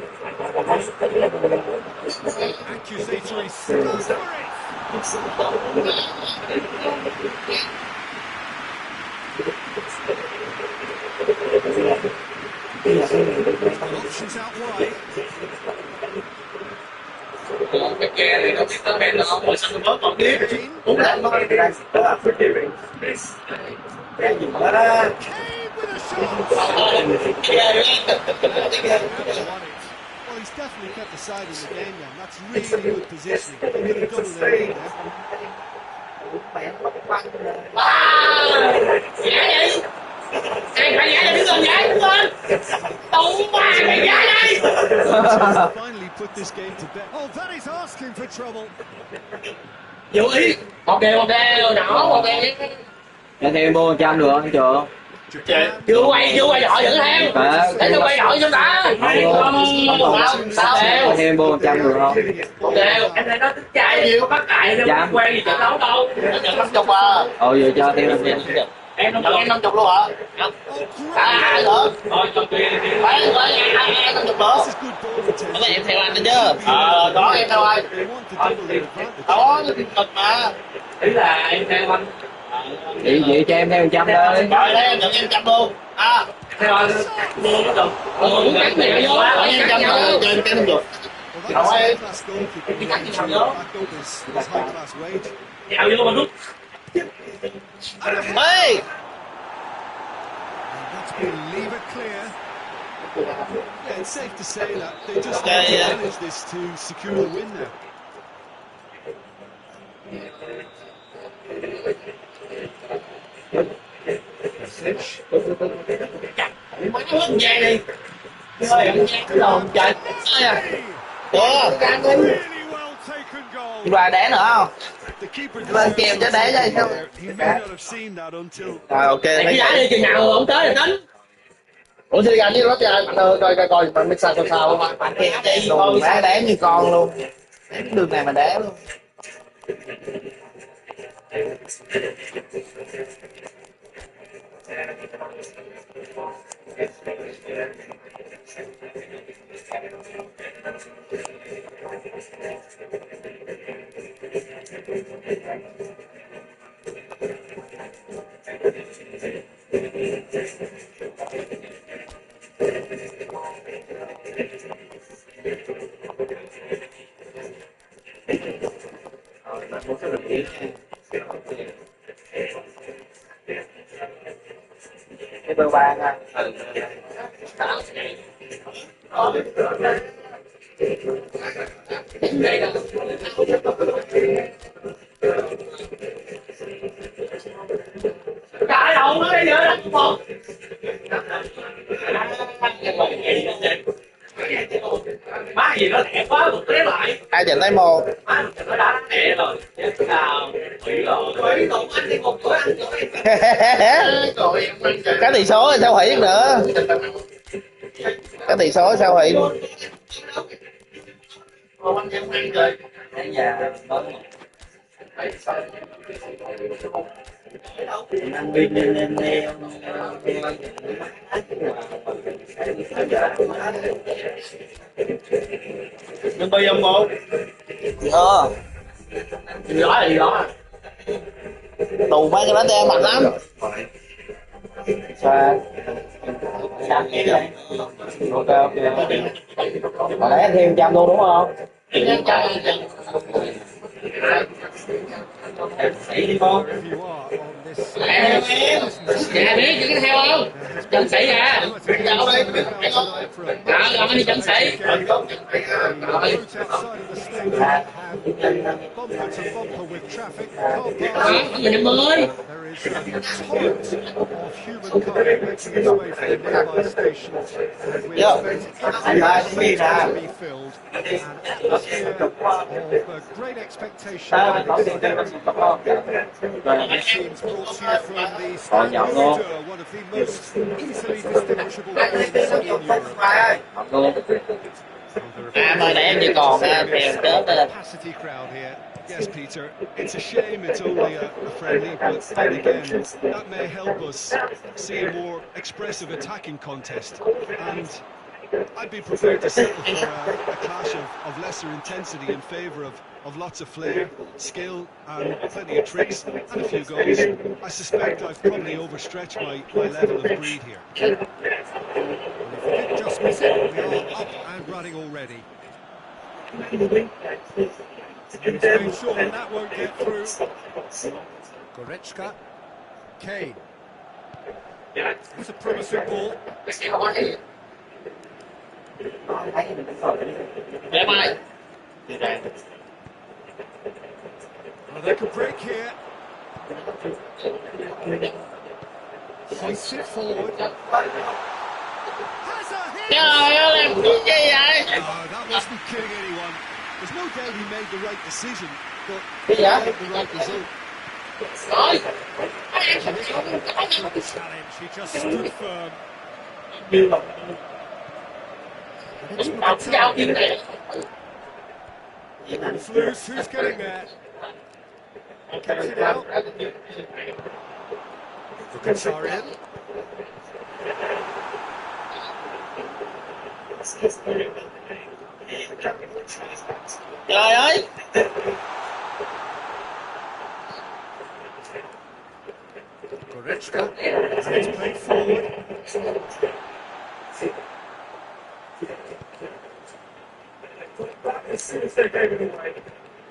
D: Accusatory goes for it.
B: Options out wide.
C: cái kia thì nó biết tới bên nó ngồi sân bớt còn tiếp cũng là nó cái gì đó
B: Kane with a shot.
D: Well, he's definitely kept the side in the game now. That's really good positioning. He could have doubled their lead there. Finally put this game to bed. Oh, that is asking for trouble.
C: Vô ý một đều nhỏ một đều
A: Cho thêm 100 được không chưa?
C: chưa quay giỏi vẫn theo để tôi quay giỏi cho đã sao
A: Cho thêm 100 được không?
C: đều em thấy nó tính chạy nhiều bắt chạy đâu quen gì trận đấu đâu nó nhận 50 à
A: Giờ cho thêm 50.
C: em 50 luôn hả? Ai nữa? Rồi cho tiền phải 50 nữa. Ở đây em theo anh đó chứ. Đó em theo anh. Đó nó cực mà. Ý là em theo anh.
A: Vậy cho em theo 100 thôi.
C: Rồi đấy em nhận em 100 luôn. Theo anh. Mua nó được. Muốn cắt mẹ vô. Ở em 100 rồi cho em 50. Rồi em. Đi cắt gì vô. Dạo vô mà rút. Hey!
D: That's been lever clear. Yeah, it's safe to say that they just need to manage this to secure the win now.
C: Mấy cái hướng vàng đi. Thôi em cái đầu trời. Ủa, căng đi.
D: Really well taken goal.
C: Bà đá nữa không?
D: The keeper
C: Lên kèm cho đá cho không?
D: he may not have seen that until
C: Rồi ok. Cái đá đi chừng nào không tới là tính.
A: Ủa thì gắn với nó chơi bạn ơi coi mà mix sao không?
C: Bạn kia chạy đồ đá như con luôn. Cái đường này mà đá luôn. Một số đồng chí Cái đâu nó đi nữa đó một. Má gì nó đẹp quá một cái lại.
A: Ai chỉnh tay một.
C: Má nó đá nhẹ rồi. Nào, thủy rồi. Thủy tụng anh đi một bữa ăn rồi.
A: Cái tỷ số thì sao hủy nữa. Cái tỷ số sao hủy.
C: Anh em ăn rồi. Ở nhà bấm. Ăn pin lên nhưng bây giờ một gì đó gì đó
A: Tù mấy cái đó đen mạnh lắm.
C: sao nghe vậy ok ok hồi nãy anh thêm trăm luôn đúng không đi con
D: Wherever you are on this.
C: em dạ biết chứ theo không chân sĩ à đâu đi rồi anh đi chân sĩ
D: Routes outside of the stadium have bumper to bumper with traffic. Car parks.
C: mình 50
D: There is a torrent of humankind making its way from the nearby stations, and we expect every seat to be filled. An atmosphere of great expectation. These scenes brought to you from the stand of Thươ, one of the most easily distinguishable grounds in Europe.
C: mà để em chỉ còn theo chết đây là
D: Capacity crowd here. Yes, Peter, it's a shame it's only a friendly, but then again, that may help us see a more expressive attacking contest. And I'd be prepared to settle for a clash of lesser intensity in favour of lots of flair, skill, and plenty of tricks, and a few goals. I suspect I've probably overstretched my level of greed here. And if we didn't just miss it, we are up and running already. He's made sure that won't get through. Goretzka. Kane. It's a promising ball.
C: để mai
D: Well, they could break here. Hoists it forward. Has a hit!
C: trời ơi làm cái gì vậy
D: Oh, that wasn't kidding anyone. There's no doubt he made the right decision, but
C: cái gì
D: he
C: vậy
D: made the right result.
C: rồi
D: Challenge, he just stood firm. It's
C: đọc giao kim này
D: It's loose, who's getting there? Kicks it out. Mkhitaryan.
C: trời ơi
D: Goretzka. And it's played forward.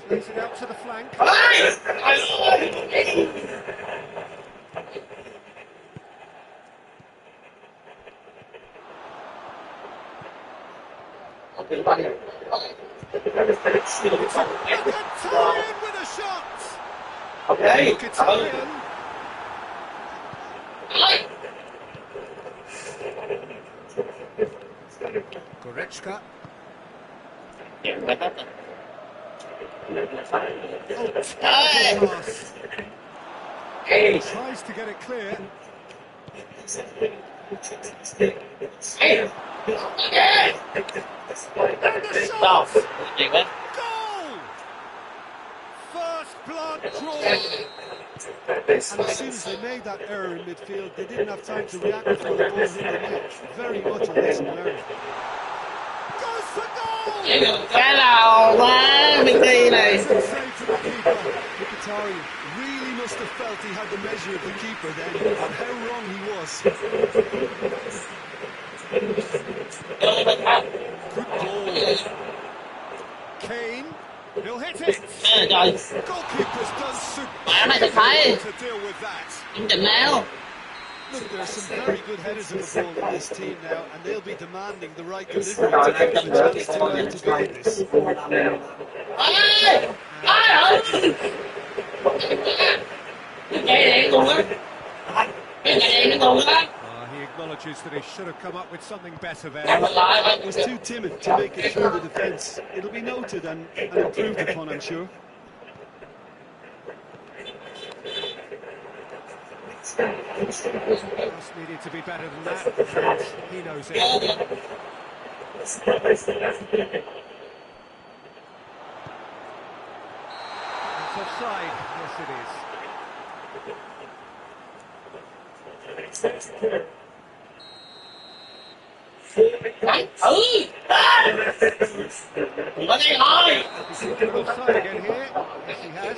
D: Plays it out to the flank. Mkhitaryan with a shot.
C: okay
D: Mkhitaryan. Goretzka. Terrible pass. Tries to get it clear. And the
C: đâu
D: shot.
C: chuyện đó
D: Goal! First blood drawn. And as soon as they made that error in midfield, they didn't have time to react before the ball hit the net. Very much a lesson learned. Goes for goal!
C: cái nào quá Mickey này
D: Save to the keeper. Mkhitaryan really must have felt he had the measure of the keeper then, and how wrong he was. Good ball. Kane, he'll hit it.
C: trời
D: Goalkeeper's done
C: mẹ mày thật thấy
D: to deal with that.
C: chương trình nào
B: Look, there are some very good headers of the ball in this team now, and they'll be demanding the right delivery to give them a chance to go in this.
D: He acknowledges that he should have come up with something better there.
B: Was too timid to make it through the defence. It'll be noted and improved upon, I'm sure.
D: Just needed to be better than that, and he knows it. It's offside, yes it is. He's been offside again here. Yes, he has.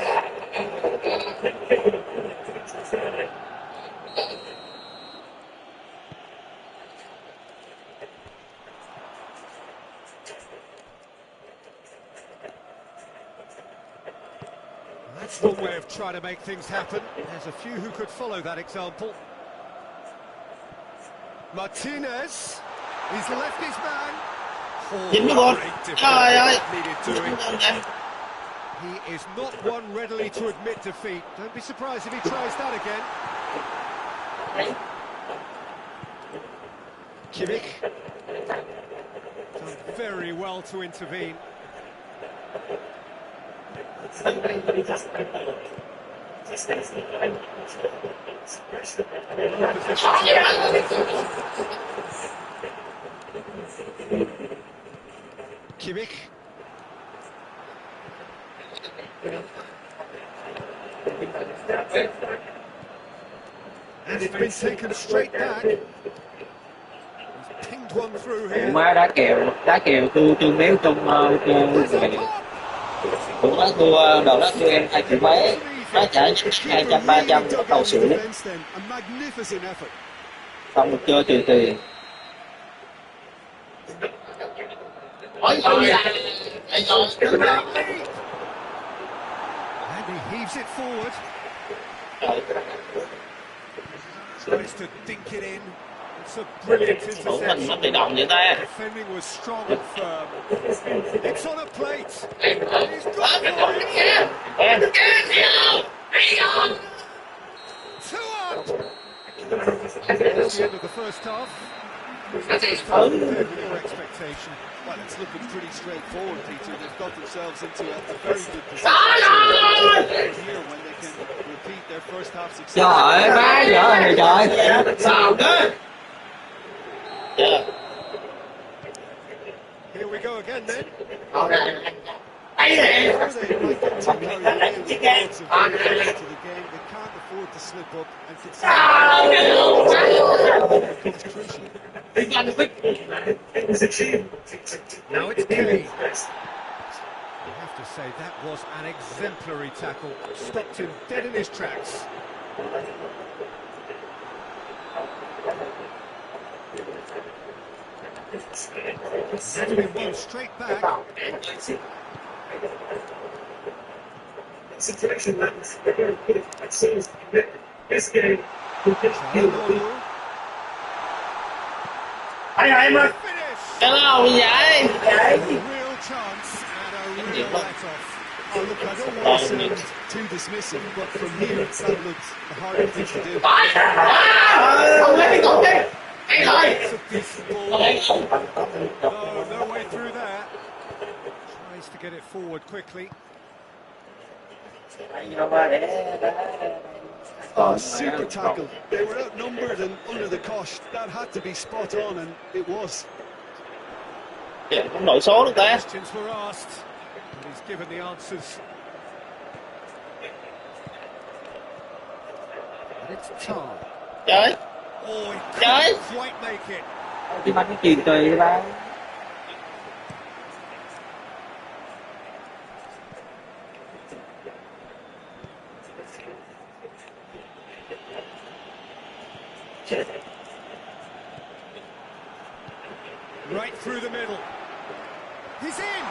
D: That's one way of trying to make things happen. There's a few who could follow that example. Martinez, he's left his man.
C: Dính cái gol. Trời ơi.
D: He is not one readily to admit defeat. Don't be surprised if he tries that again. Kimmich. Done very well to intervene. Kimmich. And it's been taken straight back. He's pinged one through here.
A: Má đá kèo tương đéo trong cũng đã thua đầu đó thua em 2 triệu mấy, nó trả 200-300 tàu xỉu xong được chơi trừ tiền.
D: And he heaves it forward. Tries to dink it in. It's a brilliant interception. Defending was strong and firm. It's on a plate. He's got it. 2 up. That's the end of the first half. Compared with your expectation.
B: Well, it's looking pretty straightforward, Peter. They've got themselves into a very good position here when they can repeat their first half success.
A: Trời ơi, má giỡn này trời. Sao cơ?
D: Here we go again then.
B: They might get too carried away with the odds of going into the game. They can't afford to slip up and concede. It's crucial.
D: Now it's Kelly. You have to say that was an exemplary tackle. Stopped him dead in his tracks. That's been one straight back.
C: Em ơi. Cái đâu vậy?
D: Real chance and a real let-off.
B: Oh, look, I don't want to sound too dismissive, but from here, that looked the hardest thing to do.
D: It's a decent ball. No way through there. Tries to get it forward quickly.
B: Oh, super tackle. They were outnumbered and under the cosh. That had to be spot on, and it was.
C: Không đổi số được ta.
D: Questions were asked, and he's given the answers. And it's Thươ.
C: Trời.
D: Oh, he
C: Trời.
D: couldn't quite make it.
A: Đi bắn cái chuyền tùy ba.
D: Right through the middle. He's in!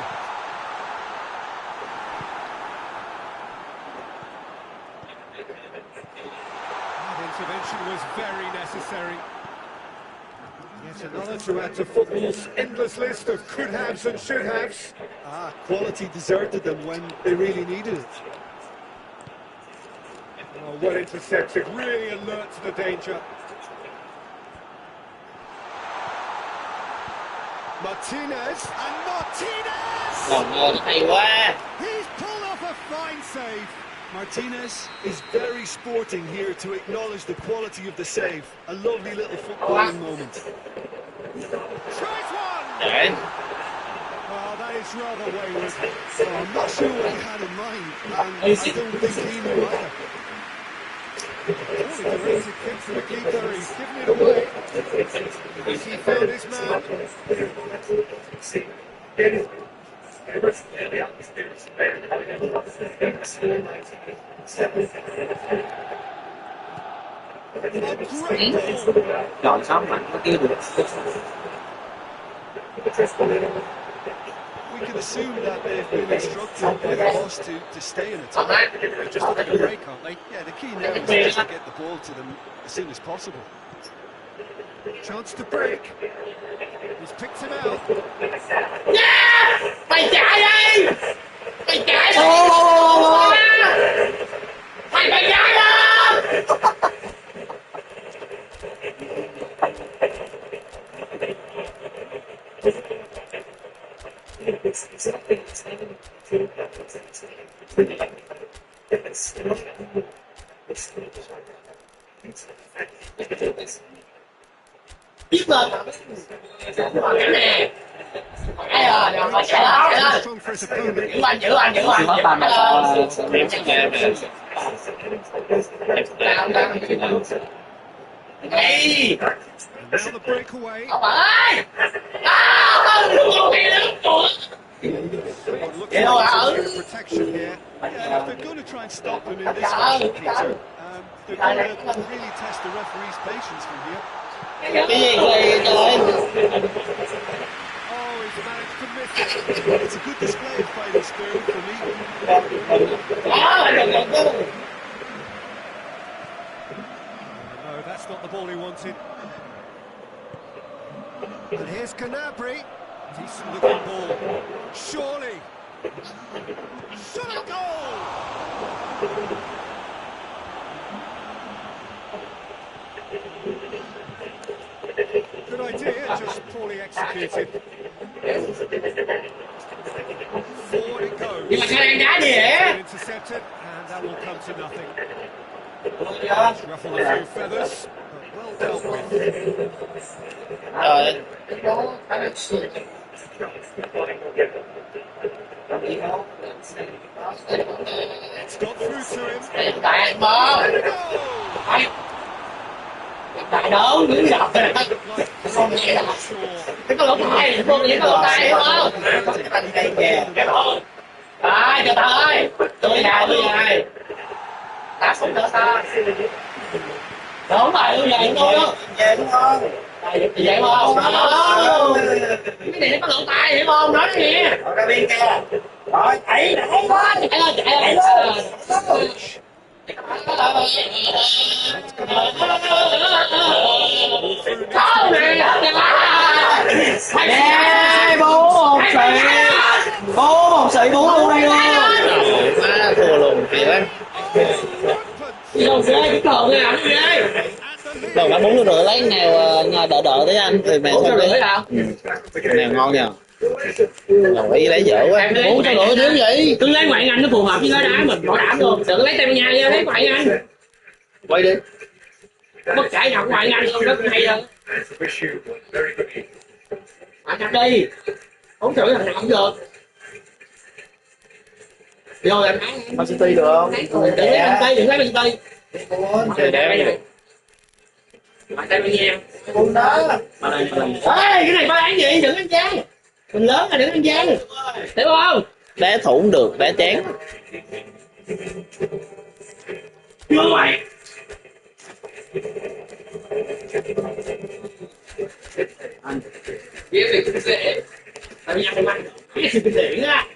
D: That intervention intervention was very necessary. Yet another to add to football's endless list of could-haves and should-haves.
B: Quality deserted them when they really needed it.
D: Oh, well intercepted, really alert to the danger. Martinez, and Martinez!
C: Hay quá.
D: He's pulled off a fine save.
B: Martinez is very sporting here to acknowledge the quality of the save. A lovely little footballing moment.
D: Tries one!
C: Đấy.
D: Oh, that is rather wayward.
B: Oh, I'm not sure what he had in mind, and I don't think he knew either.
D: Only directed kick to the keeper, he's given it away. Has he found his man? A great ball.
C: Chọn xong mà nó kêu được.
B: We can assume that they've been instructed by the boss to stay in attack. They're just looking to break, aren't they? Yeah, the key now is just to get the ball to them as soon as possible.
D: Chance to break. He's picked him out.
C: Yeah! Mày chạy đi! Mày chạy đi! Mày chạy đi! Biết lên cái nè. Cái rồi, rồi chạy lên.
D: Strong for his opponent.
C: Giữ anh. Nó tầm là em chắc nghe về. Đi!
D: Now the breakaway.
C: Ông ơi! Không nghe được rồi.
D: Looking for protection here.
B: Yeah, if they're going to try and stop them in this fashion, Peter, they're going to really test the referee's patience from here.
C: Cái gì vậy trời?
D: Oh, he's managed to miss it.
B: It's a good display of fighting spirit for me.
D: No, that's not the ball he wanted. And here's Canabri. Decent looking ball. Surely. Shot a goal! Good idea, just poorly executed. Forward it goes.
C: Nhưng mà sao đang đá gì vậy?
D: Intercepted, and that will come to nothing. Ruffle a few feathers, but well dealt with.
C: Rồi.
D: It's got through to him.
C: Tại bò. Tại đâu đứng dọc rồi. Không nghe đâu. Cái con lỗ tai, con những cái lỗ tai đúng không? Đây kìa, cái bộ. Rồi, cho tao ơi. Tôi về. Đá xuống cho tao. Đúng rồi, tôi về tôi đó. Về đúng không? Vậy không? Cái này nó có lỗ tai hiểu không? Nói nghe. Ở ra bên kia. Rồi, chạy lên. Nè, bố một sợi bố luôn đây luôn. Má thua luôn, hay quá. Đâu ghê, cái cờ này làm gì ghê. Đầu bán 4 rưỡi lấy nào đỡ tới anh thì mẹ sao rưỡi hả? Này ngon nha. Đồng ý lấy dở quá. 450 thiếu vậy? Cứ lấy ngoại anh nó phù hợp với gói đá mình bảo đảm luôn. Đừng lấy Tây Ban Nha ra, lấy ngoại anh. Quay đi. Bất kể nào ngoại anh luôn rất hay rồi. Ngoại anh đi. 4 rưỡi thằng nào cũng được. Vô em ăn. Man City được không? Đừng lấy Man City. Trời đẹp. Ngoại Tây Ban Nha. Con đó. Ê, cái này ba ăn gì? Đừng ăn chay. Mình lớn rồi đừng ăn chay. Hiểu không? Đá thủ cũng được, đá chán. Vô mày. Anh. Biết thì cũng sẽ. Tây Ban Nha không ăn. Cái sự kinh điển á.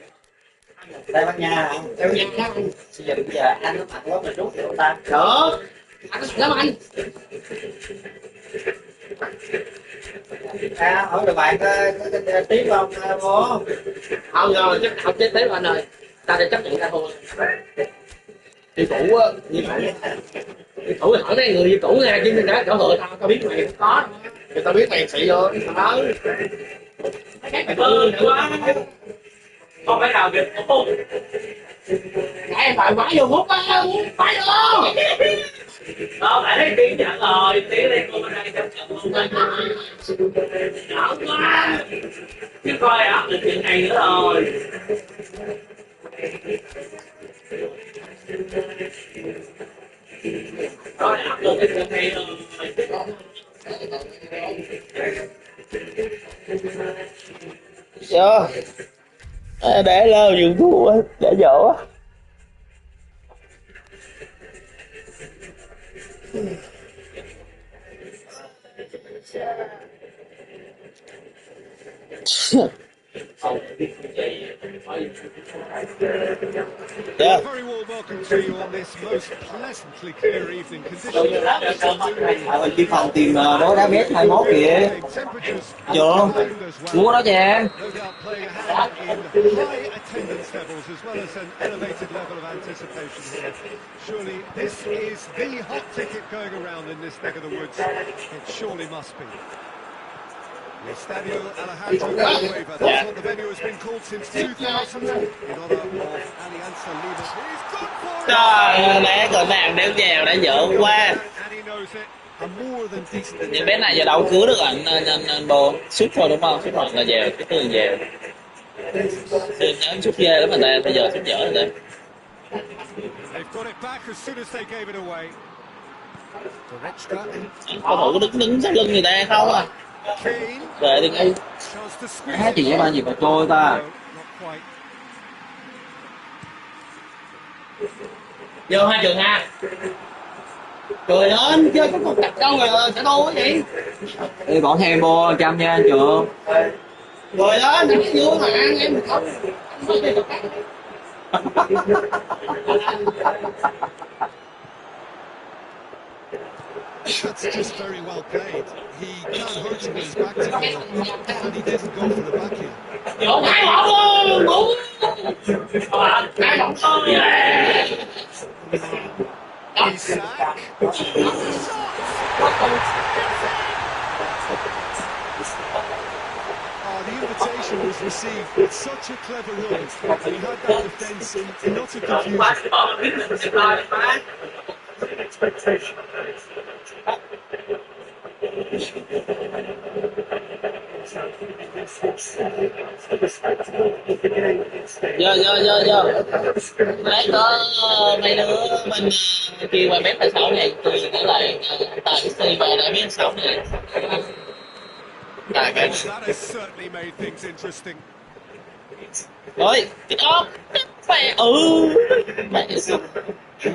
C: Tây Ban Nha hả? Tây Ban Nha đó. Bây giờ anh nó mặc quá mình rút được ta. Được. Anh có lắm anh.
A: hỏi được bạn có tiếp không bố?
C: Không rồi, chắc không chết tiếp anh ơi. Ta đã chấp nhận ta thua. Đi cũ á, đi cũ hỏi mấy người đi cũ nha, chứ mình đã cơ hội tao biết mày không có.
A: Người ta biết mày xị rồi.
C: Mày bơ quá. Không phải nào việc không. Nãy em phải quá vô hút á, phải không? Đó, phải thấy tiếng nhận rồi, tiếng này cô bên đây chấp nhận luôn. Giỡn quá. Chứ coi áp lực chuyện này nữa rồi. Coi áp lực chuyện này rồi.
A: Chưa. Để lơ dùng thua để dỗ á.
D: A very warm welcome to you on this most pleasantly clear evening. Conditions absolutely
A: Đi phòng tìm đối đá mét 21 kìa. Chưa. Mua đó nha.
D: no doubt playing a hand in high attendance levels as well as an elevated level of anticipation here. Surely this is the hot ticket going around in this neck of the woods. It surely must be. The Estadio Alejandro Villanueva, that's what the venue has been called since 2000 in honour of Alianza Lima. He's gone for it!
C: Trời, nãy còn nàng đéo dèo đã dở quá.
D: And he knows it. A more than decent
C: Những bé này giờ đâu cứu được anh bồ. Sút thôi đúng không? Sút hoặc là dèo, cái từ dèo. Từ nhớ sút ghê lắm người ta, bây giờ sút dở rồi đây.
D: They've got it back as soon as they gave it away. Goretzka.
C: Cầu thủ có đứng sau lưng người ta không à?
D: Kane.
C: Về đi ngay.
D: Chance to squeeze
A: Chỉ với ba gì mà trôi ta.
D: No, not quite.
C: Vô hai trường ha. Cười lên, chơi có một cặp đâu rồi, sẽ thua cái gì?
A: Đi bỏ thêm vô trăm nha Trường.
C: Cười lên, đánh vô mà ăn em không.
D: That's just very well played. He can't hurt him with his back to goal, and he didn't go for the back here.
C: Vô hai bóng luôn, đúng. Hai bóng thôi.
D: Isak. And the shot! Oh, the invitation was received with such a clever run, and he had that defence in utter confusion.
C: Vô. Đấy có mấy đứa bên kia qua bếp 26 này, tôi nghĩ là taxi về để biết 6 này. Tại cái
D: That has certainly made things interesting.
C: ơi, cái đó mẹ mẹ sao?
D: The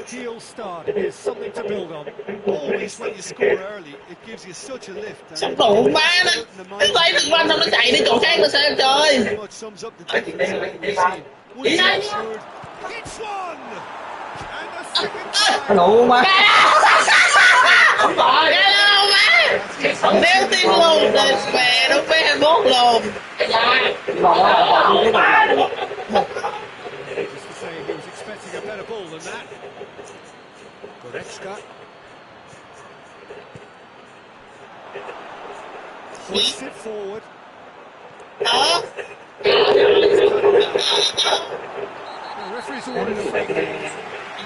D: ideal start is something to build on. Always when you score early, it gives you such a lift.
C: Sắp đủ má đó. Nó lấy được banh xong nó chạy đi chỗ khác mà sao trời.
D: Pretty much sums up the difference that we've seen. Once assured, hits one! And a second time.
A: Đủ má.
C: Không gọi ra đâu má. Đéo tim luôn rồi về đâu phải 21 luôn.
D: Just to say, he was expecting a better ball than that. Goretzka. Hoists it forward.
C: Đó.
D: The referee's awarded a free kick.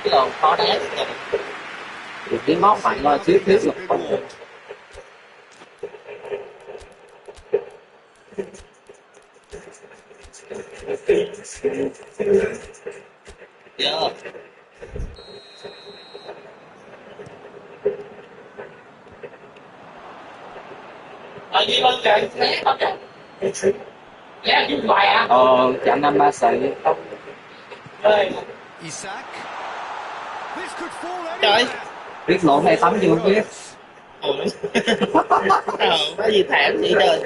C: Cái lồn khó đá.
A: Cái móc mạnh là xíu
D: Been
A: xíu.
D: warned.
C: Vô. Gì bên trời né không chứ? Né chứ hoài à?
A: Chạm 5-3 sợi.
D: Isak. This could fall
C: Trời.
D: anywhere.
A: Biết lộn hay tắm chưa không biết.
C: Có gì thảm vậy trời.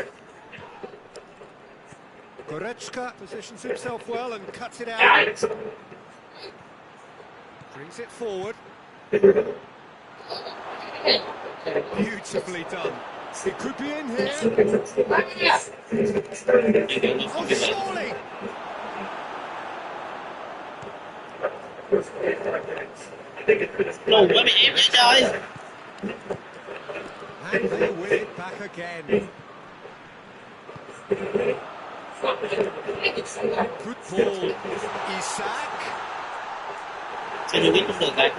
D: Goretzka positions himself well and cuts it out. Brings it forward. Beautifully done. It could be in here. Oh, surely!
C: Lùn nó bị ép vậy trời.
D: And they win it back again. Good ball. Isak.
C: Sao chưa biết cũng được này.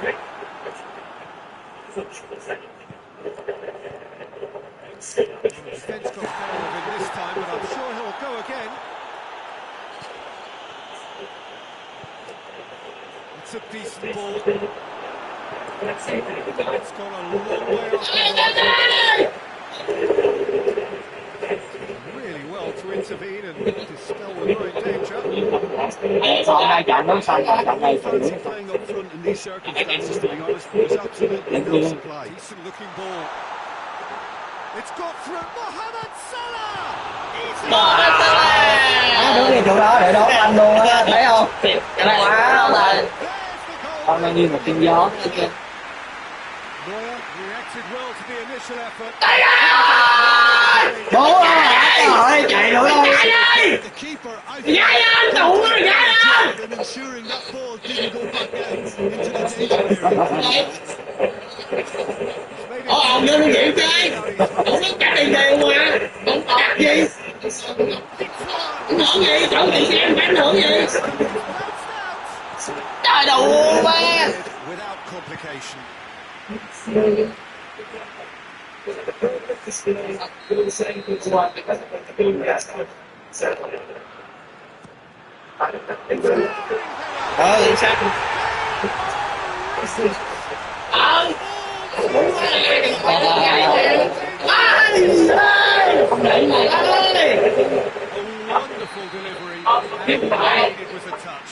D: Defence got better of him this time, but I'm sure he'll go again. It's a decent ball. It's gone a long way off. Really well to intervene and dispel the growing danger. Fancy playing up front in these circumstances, to be honest, but it was absolutely no supply. Decent looking ball. It's got through Mohamed Salah!
A: Đứng ngay chỗ đó để đón anh luôn á, thấy không?
C: Quá rồi.
A: Con đang như một tiếng gió.
D: Neuer reacted well to the initial effort.
A: Bố ơi, chạy nữa ơi.
D: The keeper, I think, and ensuring that ball didn't go back out into the danger area.
C: Ông vô đi vậy chơi. Ông nó cắt đi đều mà. Ông cắt gì? Nói gì? Chỗ gì xem ảnh hưởng gì? Trời đầu ba.
D: Without complication.
C: Sao? Không để này ơi.
D: Wonderful delivery. It was a touch.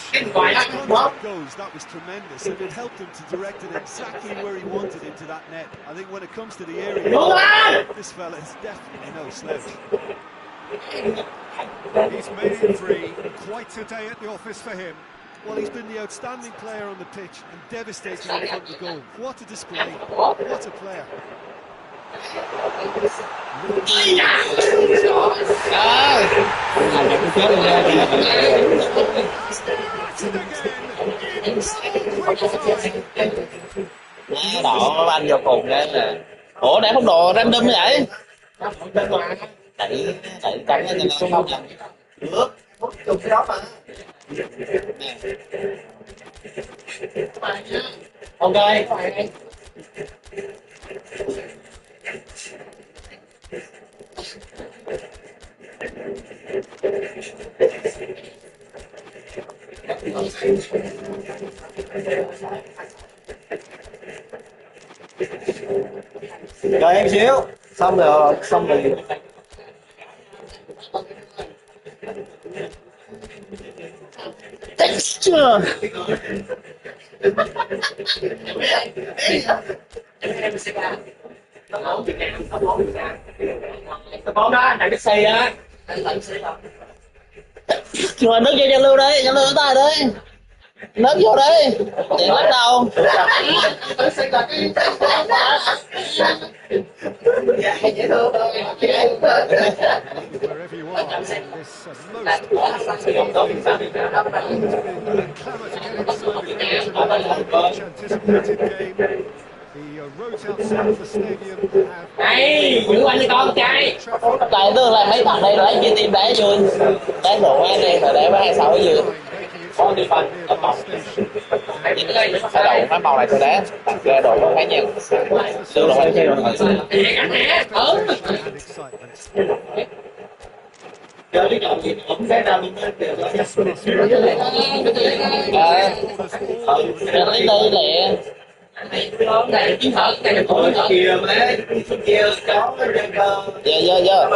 D: Goes, that was tremendous, and it helped him to direct it exactly where he wanted into that net. I think when it comes to the area, this fella is definitely no slouch. He's made it three. Quite a day at the office for him. Well, he's been the outstanding player on the pitch and devastating in front of the goal. What a display. What a player.
C: Quá đỏ anh vô cùng đấy nè. Ủa để không đồ random vậy? Đẩy cắn cho nó không nhận. Được. Chung cái đó mà. Ok.
A: Đợi em xíu, xong rồi, xong rồi.
C: Texture.
A: Bóng đó, thằng cái xe á.
C: Rồi nước vô cho lưu đi, cho lưu tay đi. Nước vô đi. Tiền lắm đâu.
D: Wherever you are, this most evening, clamour to get inside the much anticipated game. The roads outside the stadium have.
A: Này, giữ anh cho con trai.
C: Tại tương là mấy thằng đây lấy chia tim đá vui. Đá đủ anh đi rồi để hai sáu vừa.
A: Con đi phần.
C: Cái đầu mấy màu này tôi đá. Ra đồ nó khá nhiều. Tương là phải chơi rồi.
A: Chơi cái trò gì cũng sẽ ra mình đều có
C: Lấy đi lẹ.
A: này chiến thuật này tuổi kìa mà kia có
C: Giờ.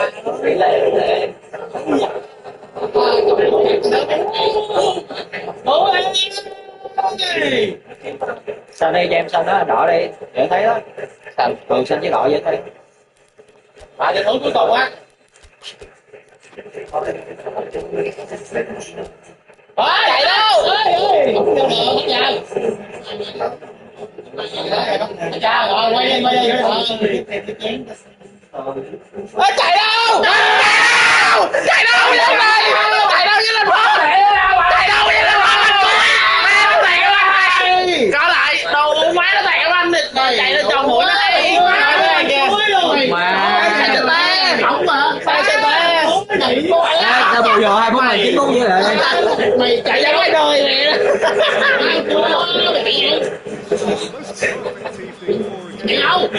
E: Sao đây cho em sao đó đỏ đi dễ thấy đó. Sao thường xanh với đỏ dễ thấy.
C: Và tình huống cuối cùng á. Chạy đâu? Không cho được, không chào. Chào rồi, quay đi. Chạy đâu? Chạy đâu vậy này? Chạy đâu vậy là phó? Chạy đâu vậy là phó? Má nó tẹt cái banh. Có lại, đồ má nó tẹt cái banh đi. Chạy nó cho mũi nó đi.
E: Mà
C: Chạy cho ta. Không mà. Sao cho ta?
E: sao bù giờ 2 phút này 9 phút vậy lại.
C: Mày chạy ra ngoài đời mày. Chạy đâu?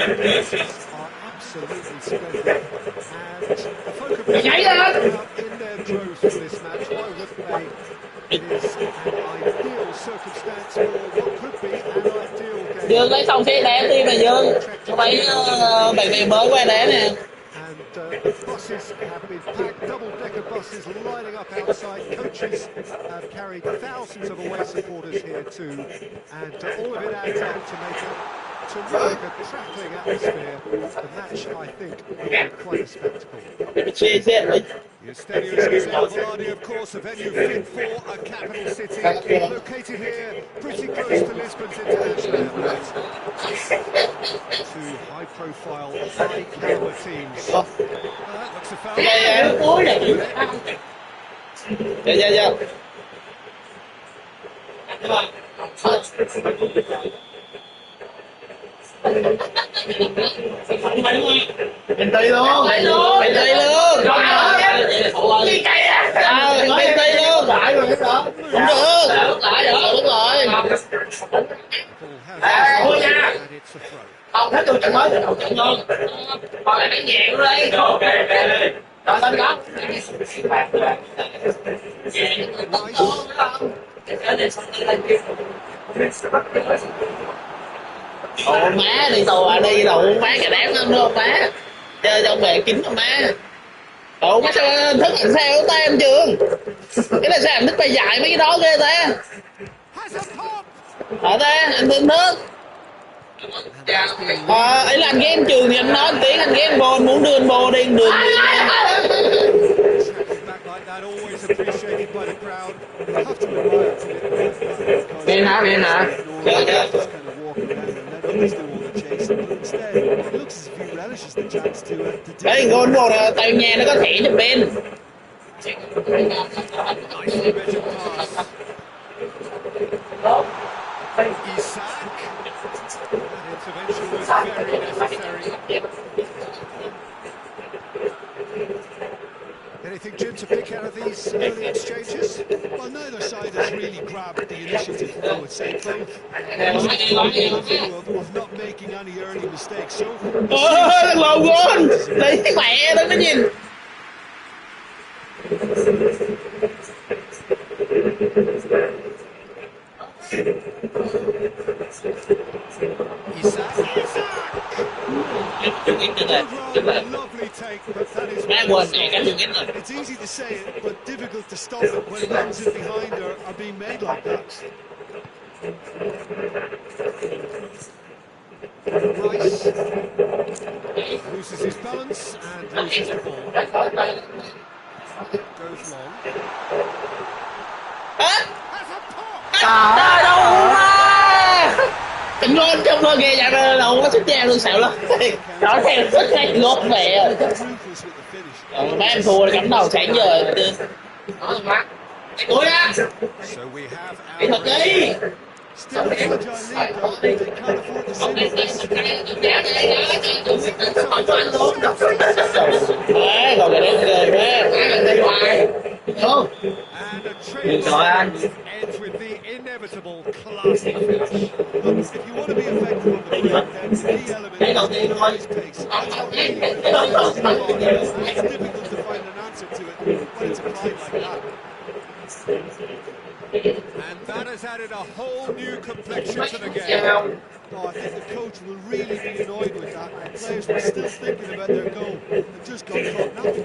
D: Absolutely splendid. And the folk of
C: Mày nhảy lên.
D: in their droves for this match. Why wouldn't they? It is an ideal circumstance for what could be an ideal game.
C: Dương lấy xong xe đá đi mà Dương. Mấy bệnh viện mới qua đá nè.
D: And the buses have been packed, double-decker buses lining up outside. Coaches have carried thousands of away supporters here too, and all of it adds up to make a terrific, crackling atmosphere. The match, I think, will be quite a spectacle. Your stadium is in Alvalade, of course, a venue fit for a capital city, located here, pretty close to Lisbon's international airport. Two high-profile, high-caliber teams. That looks a foul.
A: Mình tùy luôn.
C: Mình tùy luôn. Đi cây à? Mình tùy luôn.
A: Lại rồi đó.
C: Không được. Lại được, đúng rồi.
D: And it's a throw.
C: Không thấy tôi trận mới rồi, trận luôn. Còn lại đánh nhẹ luôn đi. Rồi lên đó. Ồ má đi tù à, đi tù má cái đám lắm luôn má. Chơi trong bè kín rồi má. Ồ má sao thức làm sao ta em Trường. Cái này sao em thích bay dài mấy cái đó ghê ta. Ở ta anh tin nước. Ấy là anh ghé em Trường thì anh nói tiếng anh ghé em vô, anh muốn đưa anh vô đi đường đi.
E: Biên hả?
C: Đấy gôn vô là tay nhà nó có thẻ cho bên.
D: Intervention was very necessary. Anything, Jim, to pick out of these early exchanges?
B: Well, neither side has really grabbed the initiative, I would say. Both of not making any early mistakes. So,
C: Thằng lầu gôn. Lấy mẹ đó nó nhìn.
D: Lovely take, but that is
B: it's easy to say it, but difficult to stop it when runs in behind are being made like that.
D: Rice loses his balance and loses the ball. Goes long.
C: Trời đâu mà. Tình gôn trong gôn ghê vậy đâu có xuất ra luôn xạo lắm. Đó theo xuất ra gôn mẹ. Má em thua cắm đầu sáng giờ. Đó mắt. Cuối á. Kỹ thuật đi.
B: Still a fragile lead, though. They can't afford to send it.
C: Má còn cái đấy ghê má. Không.
D: And a trade ends with the inevitable classic finish. Look, if you want to be effective on the break, then the element is pace. That's what really it's difficult to find an answer to it when it's applied like that. And that has added a whole new complexion to the game.
B: Oh, I think the coach will really be annoyed with that. And players were still thinking about their goal. They've just got caught napping.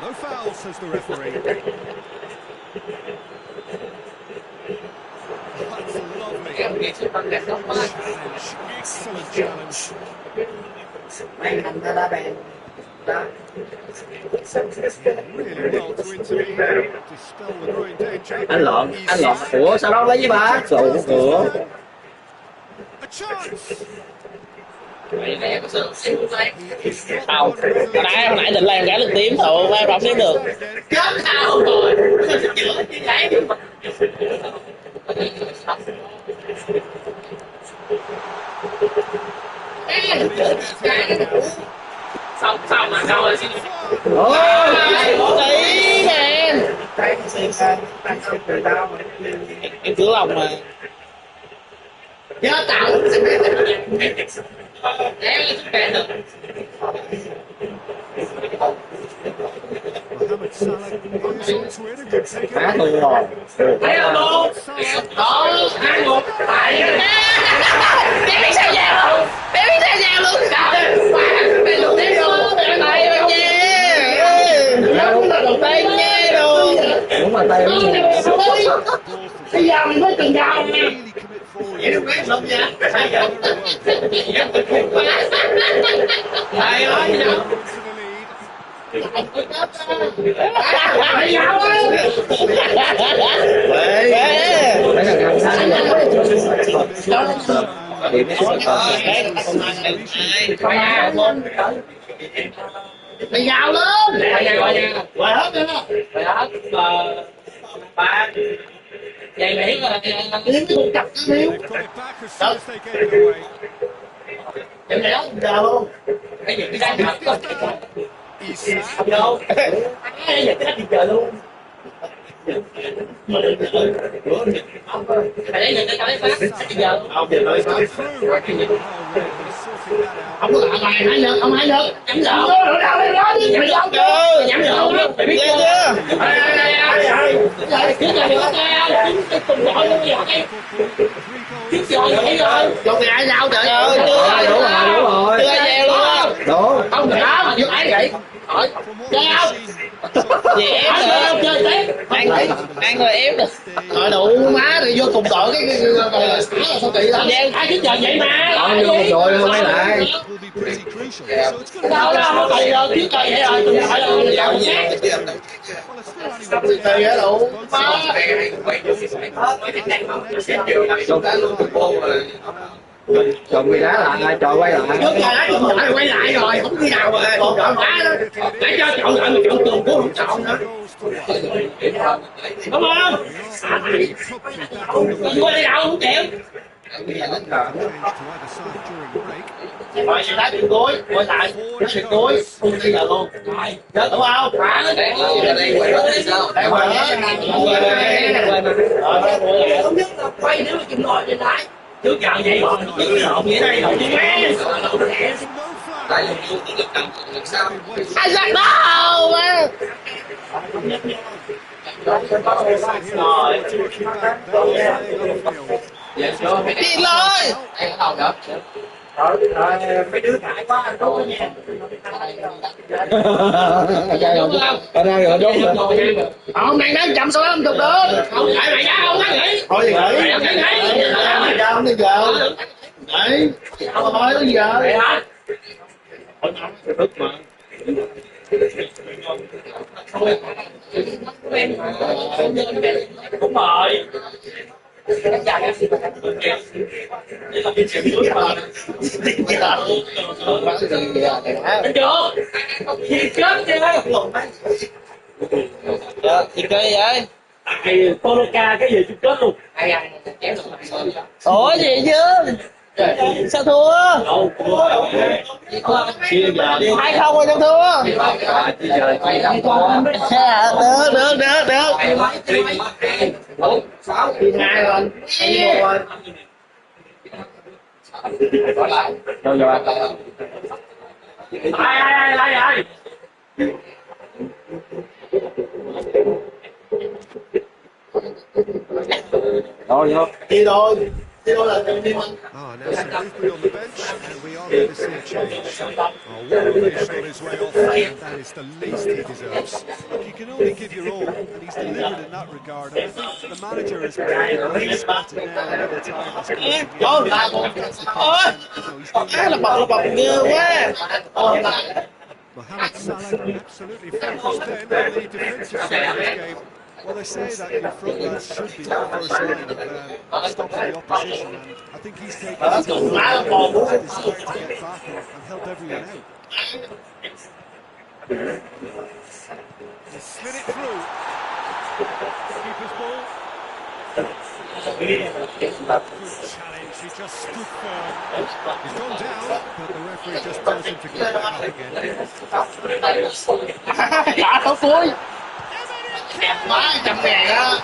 D: No foul, says the referee. challenge, excellent challenge.
E: Mấy anh ta đã bèn đó.
D: Really well to intervene to spell the growing danger.
E: Anh lộn. Ủa sao đâu lấy với ba? Ủa.
D: A chance.
C: Không, hồi nãy định làm cái lực tím thôi, mà không biết được. Chết sao rồi? Chữa như vậy. Xong mà sao rồi? Tí nè. Em cửa lòng mà. Chết tao.
D: Mohamed Salah goes onto it and can take it.
E: Phá tôi rồi.
C: Thấy không luôn? Đó, 2-1. Bé biết sao vào không? Bé biết sao vào luôn. Bé lục tiếp luôn. Bé tay bạn nha. Đúng là lục tay nha luôn.
E: Đúng là tay
C: Bây giờ mình mới từng vào nha.
D: Really commit forward.
C: Vậy đúng cái lục nha. Thầy ơi, mày vào luôn. Quay hết nữa. Quay hết. Ba. Vậy mỹ là kiếm cái cặp
D: They've got it back as soon as they gave it away.
C: em này giờ luôn. Cái gì cái đánh thật.
D: Isak.
C: Vô. Cái gì cái đánh giờ luôn. Mày lấy những cái phát giờ không giờ tới
D: Through. Oh, really, he's sorting that out.
C: không có làm bài hãy được không hãy được chấm giờ nhắm giờ nhắm giờ biết chưa cái này nữa nha cái cùng đội luôn vậy biết rồi vậy rồi còn người ai sao trời ơi
E: Đúng rồi.
C: chưa ai gieo luôn á
E: Đúng.
C: không được đó chưa ai vậy hỏi chơi không gì ép rồi chơi tiếp ăn rồi ép được rồi đủ má thì vô cùng đội cái là sao kỳ lắm ai cứ chờ vậy mà
E: Vô cùng đội không mấy lại.
D: Will be pretty crucial. So it's going to
C: đâu đâu thầy rồi cứ chơi vậy rồi tôi phải là giàu nhát
D: well, it's still only one
C: chơi vậy đủ
D: both
C: má
E: Chồng người đá lại, trò quay lại.
C: trước giờ đã chọn lại quay lại rồi không khi nào mà còn chọn đá đó để cho chọn lại mà chọn trường của không chọn nữa đúng không tôi quay đi đâu không chịu rồi sẽ đá chuyện cuối quay lại đá chuyện cuối không bây giờ luôn chết đúng không không nhất là quay nếu mà chừng ngồi trên lái trước giờ vậy rồi chứ lộn vậy đây lộn chứ mấy ai giặc đâu mà đi lên mấy đứa ngại quá anh tốt nha
E: Ở đây rồi đúng rồi.
C: ông đang đánh 150 đứa không phải mày đá không á nghỉ thôi thì nghỉ không đi giờ đấy không nói cái gì giờ thức mà đúng rồi gì chơi vậy? Poloca cái gì chung kết luôn. Ủa gì chứ? Sao thua? 2-0 rồi sao thua? Được. 2 rồi.
E: Đâu rồi.
C: Ai.
E: Thôi vô.
C: Đi thôi.
D: now some movement on the bench, and we are going to see a change. Oh, what a finish on his way off, and that is the least he deserves. Look, you can only give your all, and he's delivered in that regard, and I think the manager has probably spotted now a little time has come to him. If that's the case, then, he's doing Mohamed Salah absolutely focused then on the defensive side of this game. Well, they say that your front lads should be the first line of stopping the opposition, and I think he's taken his desire to get back and help everyone out. He slid it through. Keeper's ball. Good challenge, he just stood firm. He's gone down, but the referee just tells him to get back up again.
C: Quá 100.000 đó.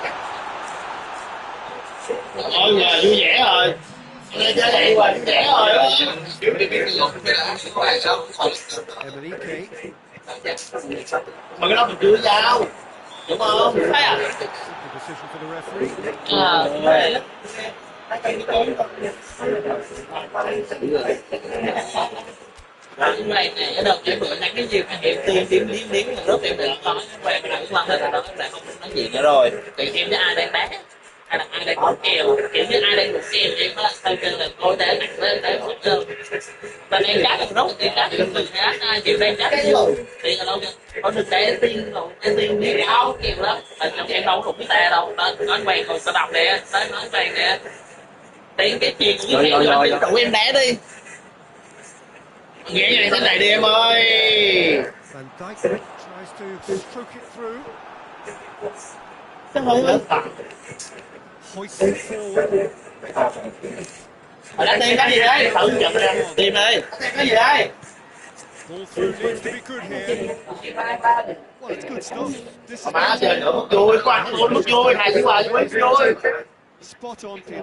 C: Ôi giờ vui vẻ rồi. Chơi vậy hoài vui vẻ rồi đó. Mà cái đó mình chưa giao. Đúng không? Thấy à? Cái này ở đâu cái bữa nắng cái gì mà hiệp điếm là rất em được nói về cái cũng quan là đó là không nói gì nữa rồi. Thì em với ai đang đá hay là ai đang đụng kèo, kiểu như ai đang đụng kèo em á thay kêu là thôi để nặng để phút hơn. Và em đá được rốt em đá được người đá ai chịu đang đá nhiều thì là đâu có được để tiên rồi để tiên đi áo kèo đó. Trong em đâu có đụng cái tè đâu. Nói quen rồi tao đọc nè, nói quen nè. Tiền cái chuyện của cái rồi trụ em đá đi. Nghĩa như này thế này đi em ơi. Sao hỏi ơi? Ở đã tìm cái gì đấy? Tự chụp ra tìm đi. Cái gì đây? Má chơi nữa mất vui, có ăn luôn mất vui, hai chứ mà mất vui.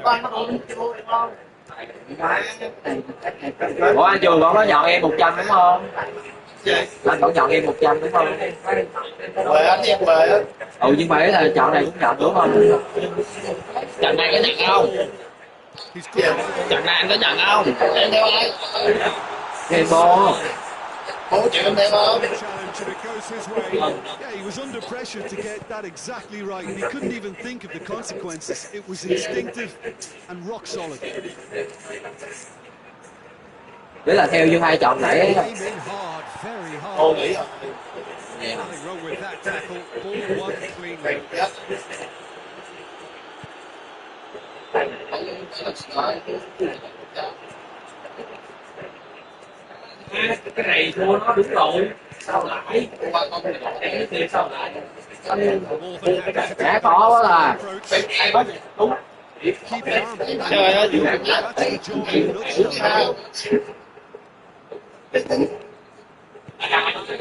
C: Có ăn luôn mất vui không?
E: Ủa anh Trường còn có nhọn em 100 đúng không? Anh còn nhọn em 100 đúng không?
A: Quê anh em quê á.
E: Ừ nhưng mà ấy là chọn này cũng nhận đúng không?
C: Trận này có nhận không? Trận này anh có nhận không? Em theo ai?
E: Game ball.
A: Bố chịu em theo không?
B: Yeah, he was under pressure to get that exactly right, and he couldn't even think of the consequences. It was instinctive and rock solid.
E: Đấy là theo Dương Hai chọn nãy.
A: Ô nghĩ rồi.
B: Nothing wrong with that tackle. Ball won cleanly.
C: Cái này thua nó đúng rồi. Sao lại? Sao lại?
E: Đã khó quá là.
C: Đúng. Trời ơi,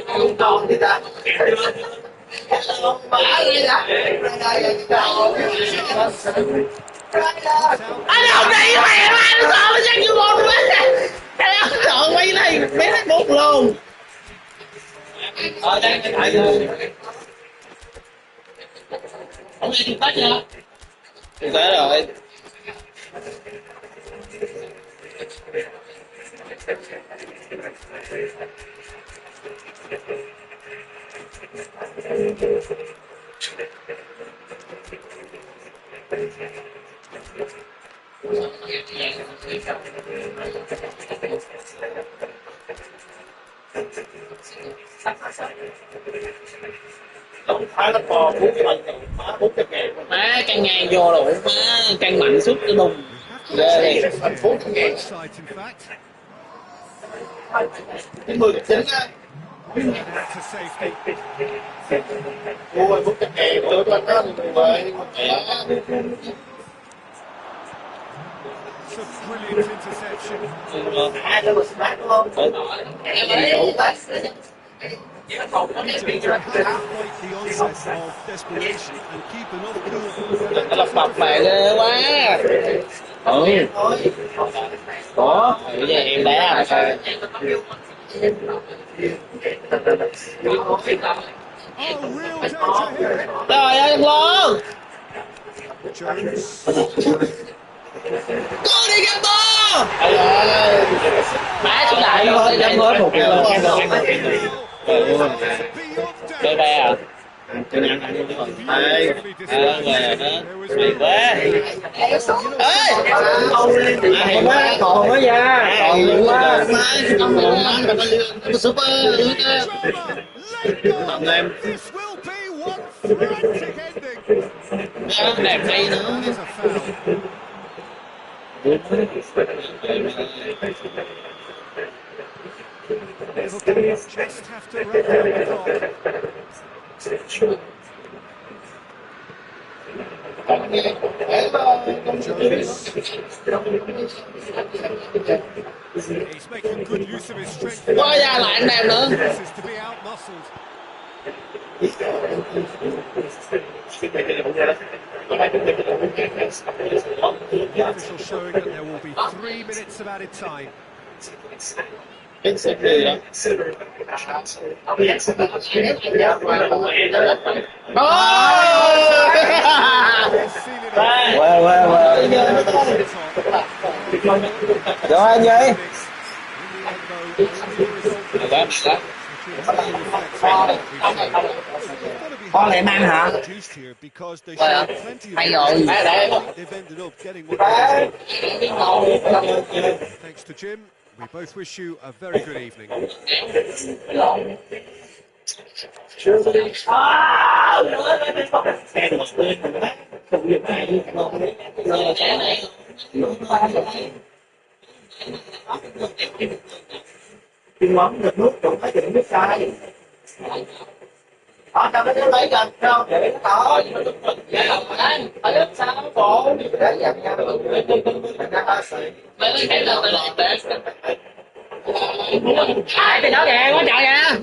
C: không còn đi ra. Anh không đi mẹ mà anh sợ nó chắc như một quá. Anh sợ mấy này bút luôn. Đây phải rồi. Không nghe chụp tách chưa? Chụp tách rồi. Không phải là bò 400.000 má căng ngang vô rồi má căng mạnh suốt cái đùng ghê đi
A: 400.000 cái 19 á mua 400.000 tôi cho anh đó rồi
B: It's a brilliant interception. The onset of desperation and keep enough cool.
C: Lập bập mẹ ghê quá. Ừ. Có. Bây giờ em đá à. Trời ơi luôn. Cô đi Gambo. Má xuống lại luôn.
E: Dám hết một điều.
C: Bê bè à?
B: Beautifully
C: Về
B: disposed.
C: hết.
B: There was
C: Mày quá.
E: Còn đó, còn đó nha. Còn quá.
B: drama. Late goal. This will be one frantic ending.
C: Đẹp đây nữa.
B: That is a foul. Liverpool just have to run down the clock. He's making good use of his strength.
C: Có ra lại anh đẹp nữa.
B: This is to be outmuscled. The official showing that there will be 3 minutes of added time.
C: Cái xịt gì đó.
E: Rồi anh gì? Con lại mang hả?
C: Hay rồi.
B: Thanks to Jim. We both wish you a very good evening.
E: Kim mắm được nước trộn phải được nước cay. Cho cái lấy gần không để nó to. Để dặn nha.
C: Cái đó kìa, quá trời nha.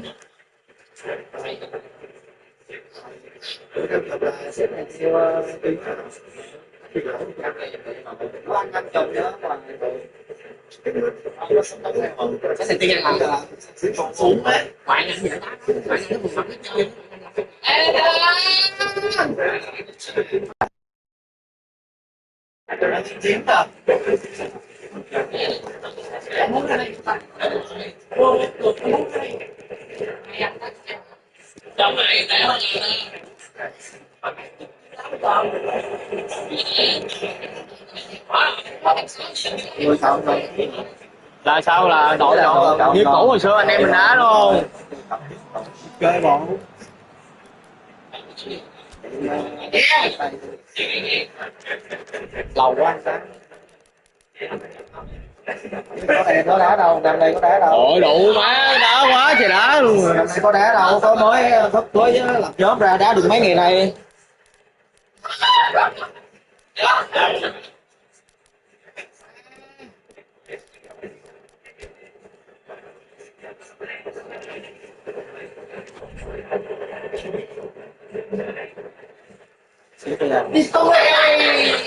E: Cái này tiền ăn là uống đấy.
C: Bạn ăn vậy đó. Bạn ăn một mắm hết trơn.
E: Chiến rồi.
C: Cho mày để nó
E: Người thợ rồi.
C: là sao là đội như cũ hồi xưa anh em mình đá luôn.
E: Chơi bọn. Lâu quá anh sáng. Có đây có đá đâu, năm đây có đá đâu.
C: Ôi đủ má, đá quá trời đá luôn.
E: Năm nay có đá đâu, có mới sắp tới lập nhóm ra đá được mấy ngày nay.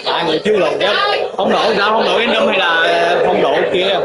C: Tại người chưa lột chứ. Không độ sao, không độ cái năm hay là không độ kia.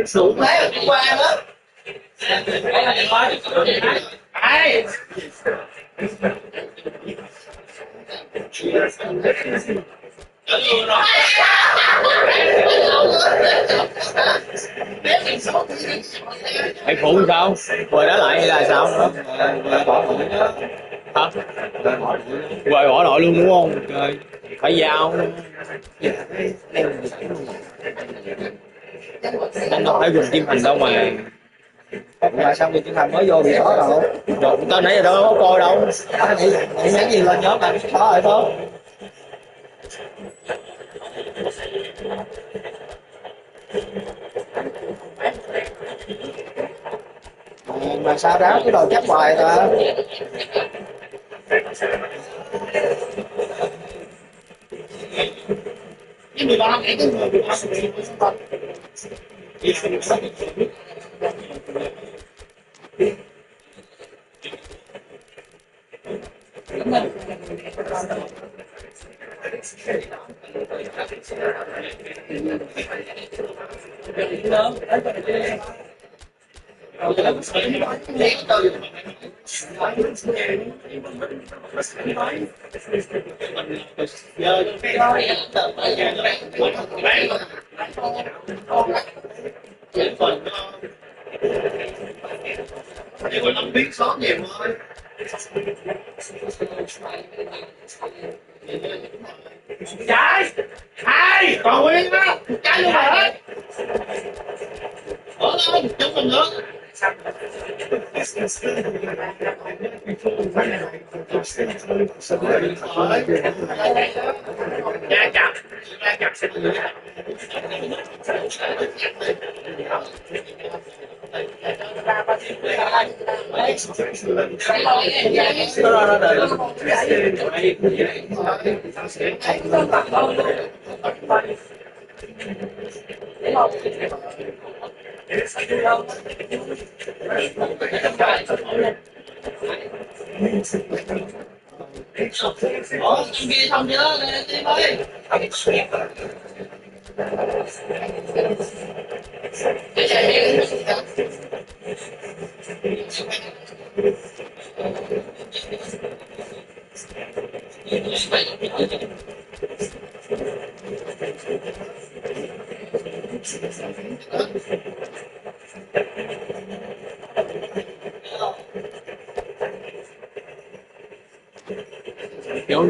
E: Xuống thế đi qua đó.
C: Ai? Mày phụ sao? Quay đó lại hay là sao? Hả? Quay bỏ nội luôn đúng không? Trời, phải giao. Anh đâu phải dùng chim hình đâu mà.
E: Không phải xong rồi Chiến Thành mới vô bị khó đâu.
C: Rồi tao nãy giờ đâu có coi đâu.
E: Nghĩ nhắn gì lên nhóm anh khó rồi thôi. Mà sao đá cái đồ chắc hoài ta.
C: Cái 13 cái người
A: biết sót nhiều thôi. Trái hai còn nguyên á, trái luôn rồi. Bỏ lên chúc mình nữa. Ra chặt ủa kia xong chưa đi ơi.
E: Vô.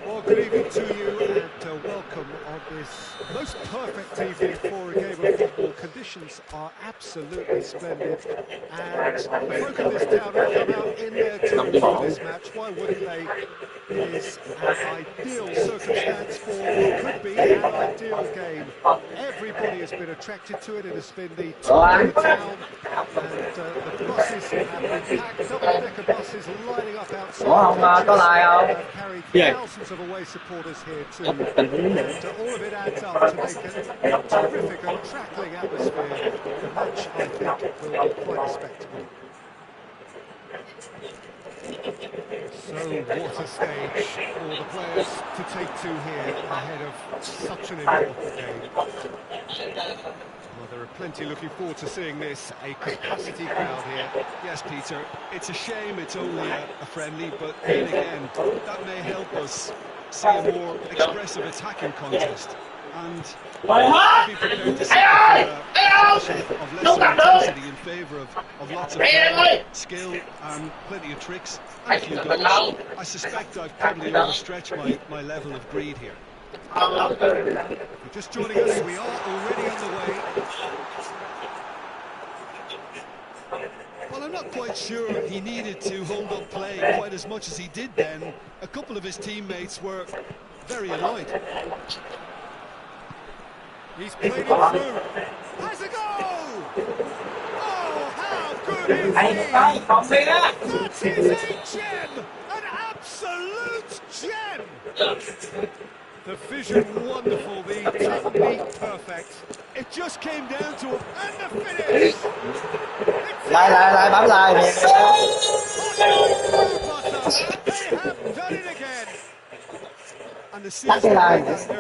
D: Well, good evening to you and welcome on this most perfect evening for a game of football. Conditions are absolutely splendid and the folk of this town have come out in their tune for this match. Why wouldn't they? It is an ideal circumstance for what could be an ideal game. Everybody has been attracted to it. It has been the talk of the town and the buses have been packed, double-decker buses lining up outside.
E: Ủa không có like không?
D: Have carried thousands of away supporters here too. And all of it adds up to make a terrific and crackling atmosphere. The match, I think, will be quite a spectacle. So, what a stage for the players to take to here ahead of such an important game. Well, there are plenty looking forward to seeing this, a capacity crowd here.
B: Yes, Peter, it's a shame it's only a friendly, but then again, that may help us see a more expressive attacking contest. And be prepared to see of lesser intensity in favour of lots of skill and plenty of tricks and a few goals. I suspect I've probably overstretched my level of greed here.
D: If you're just joining us, we are already on the way.
B: Well, I'm not quite sure he needed to hold up play quite as much as he did then. A couple of his teammates were very annoyed.
D: He's played it through. Has a goal! Oh, how good is he? That is a gem! An absolute gem! The vision wonderful, the technique perfect.
B: It just came down to
D: And the finish!
E: Lại bấm lại.
D: They have done it again!
B: and the
E: Tắt cái like.
B: season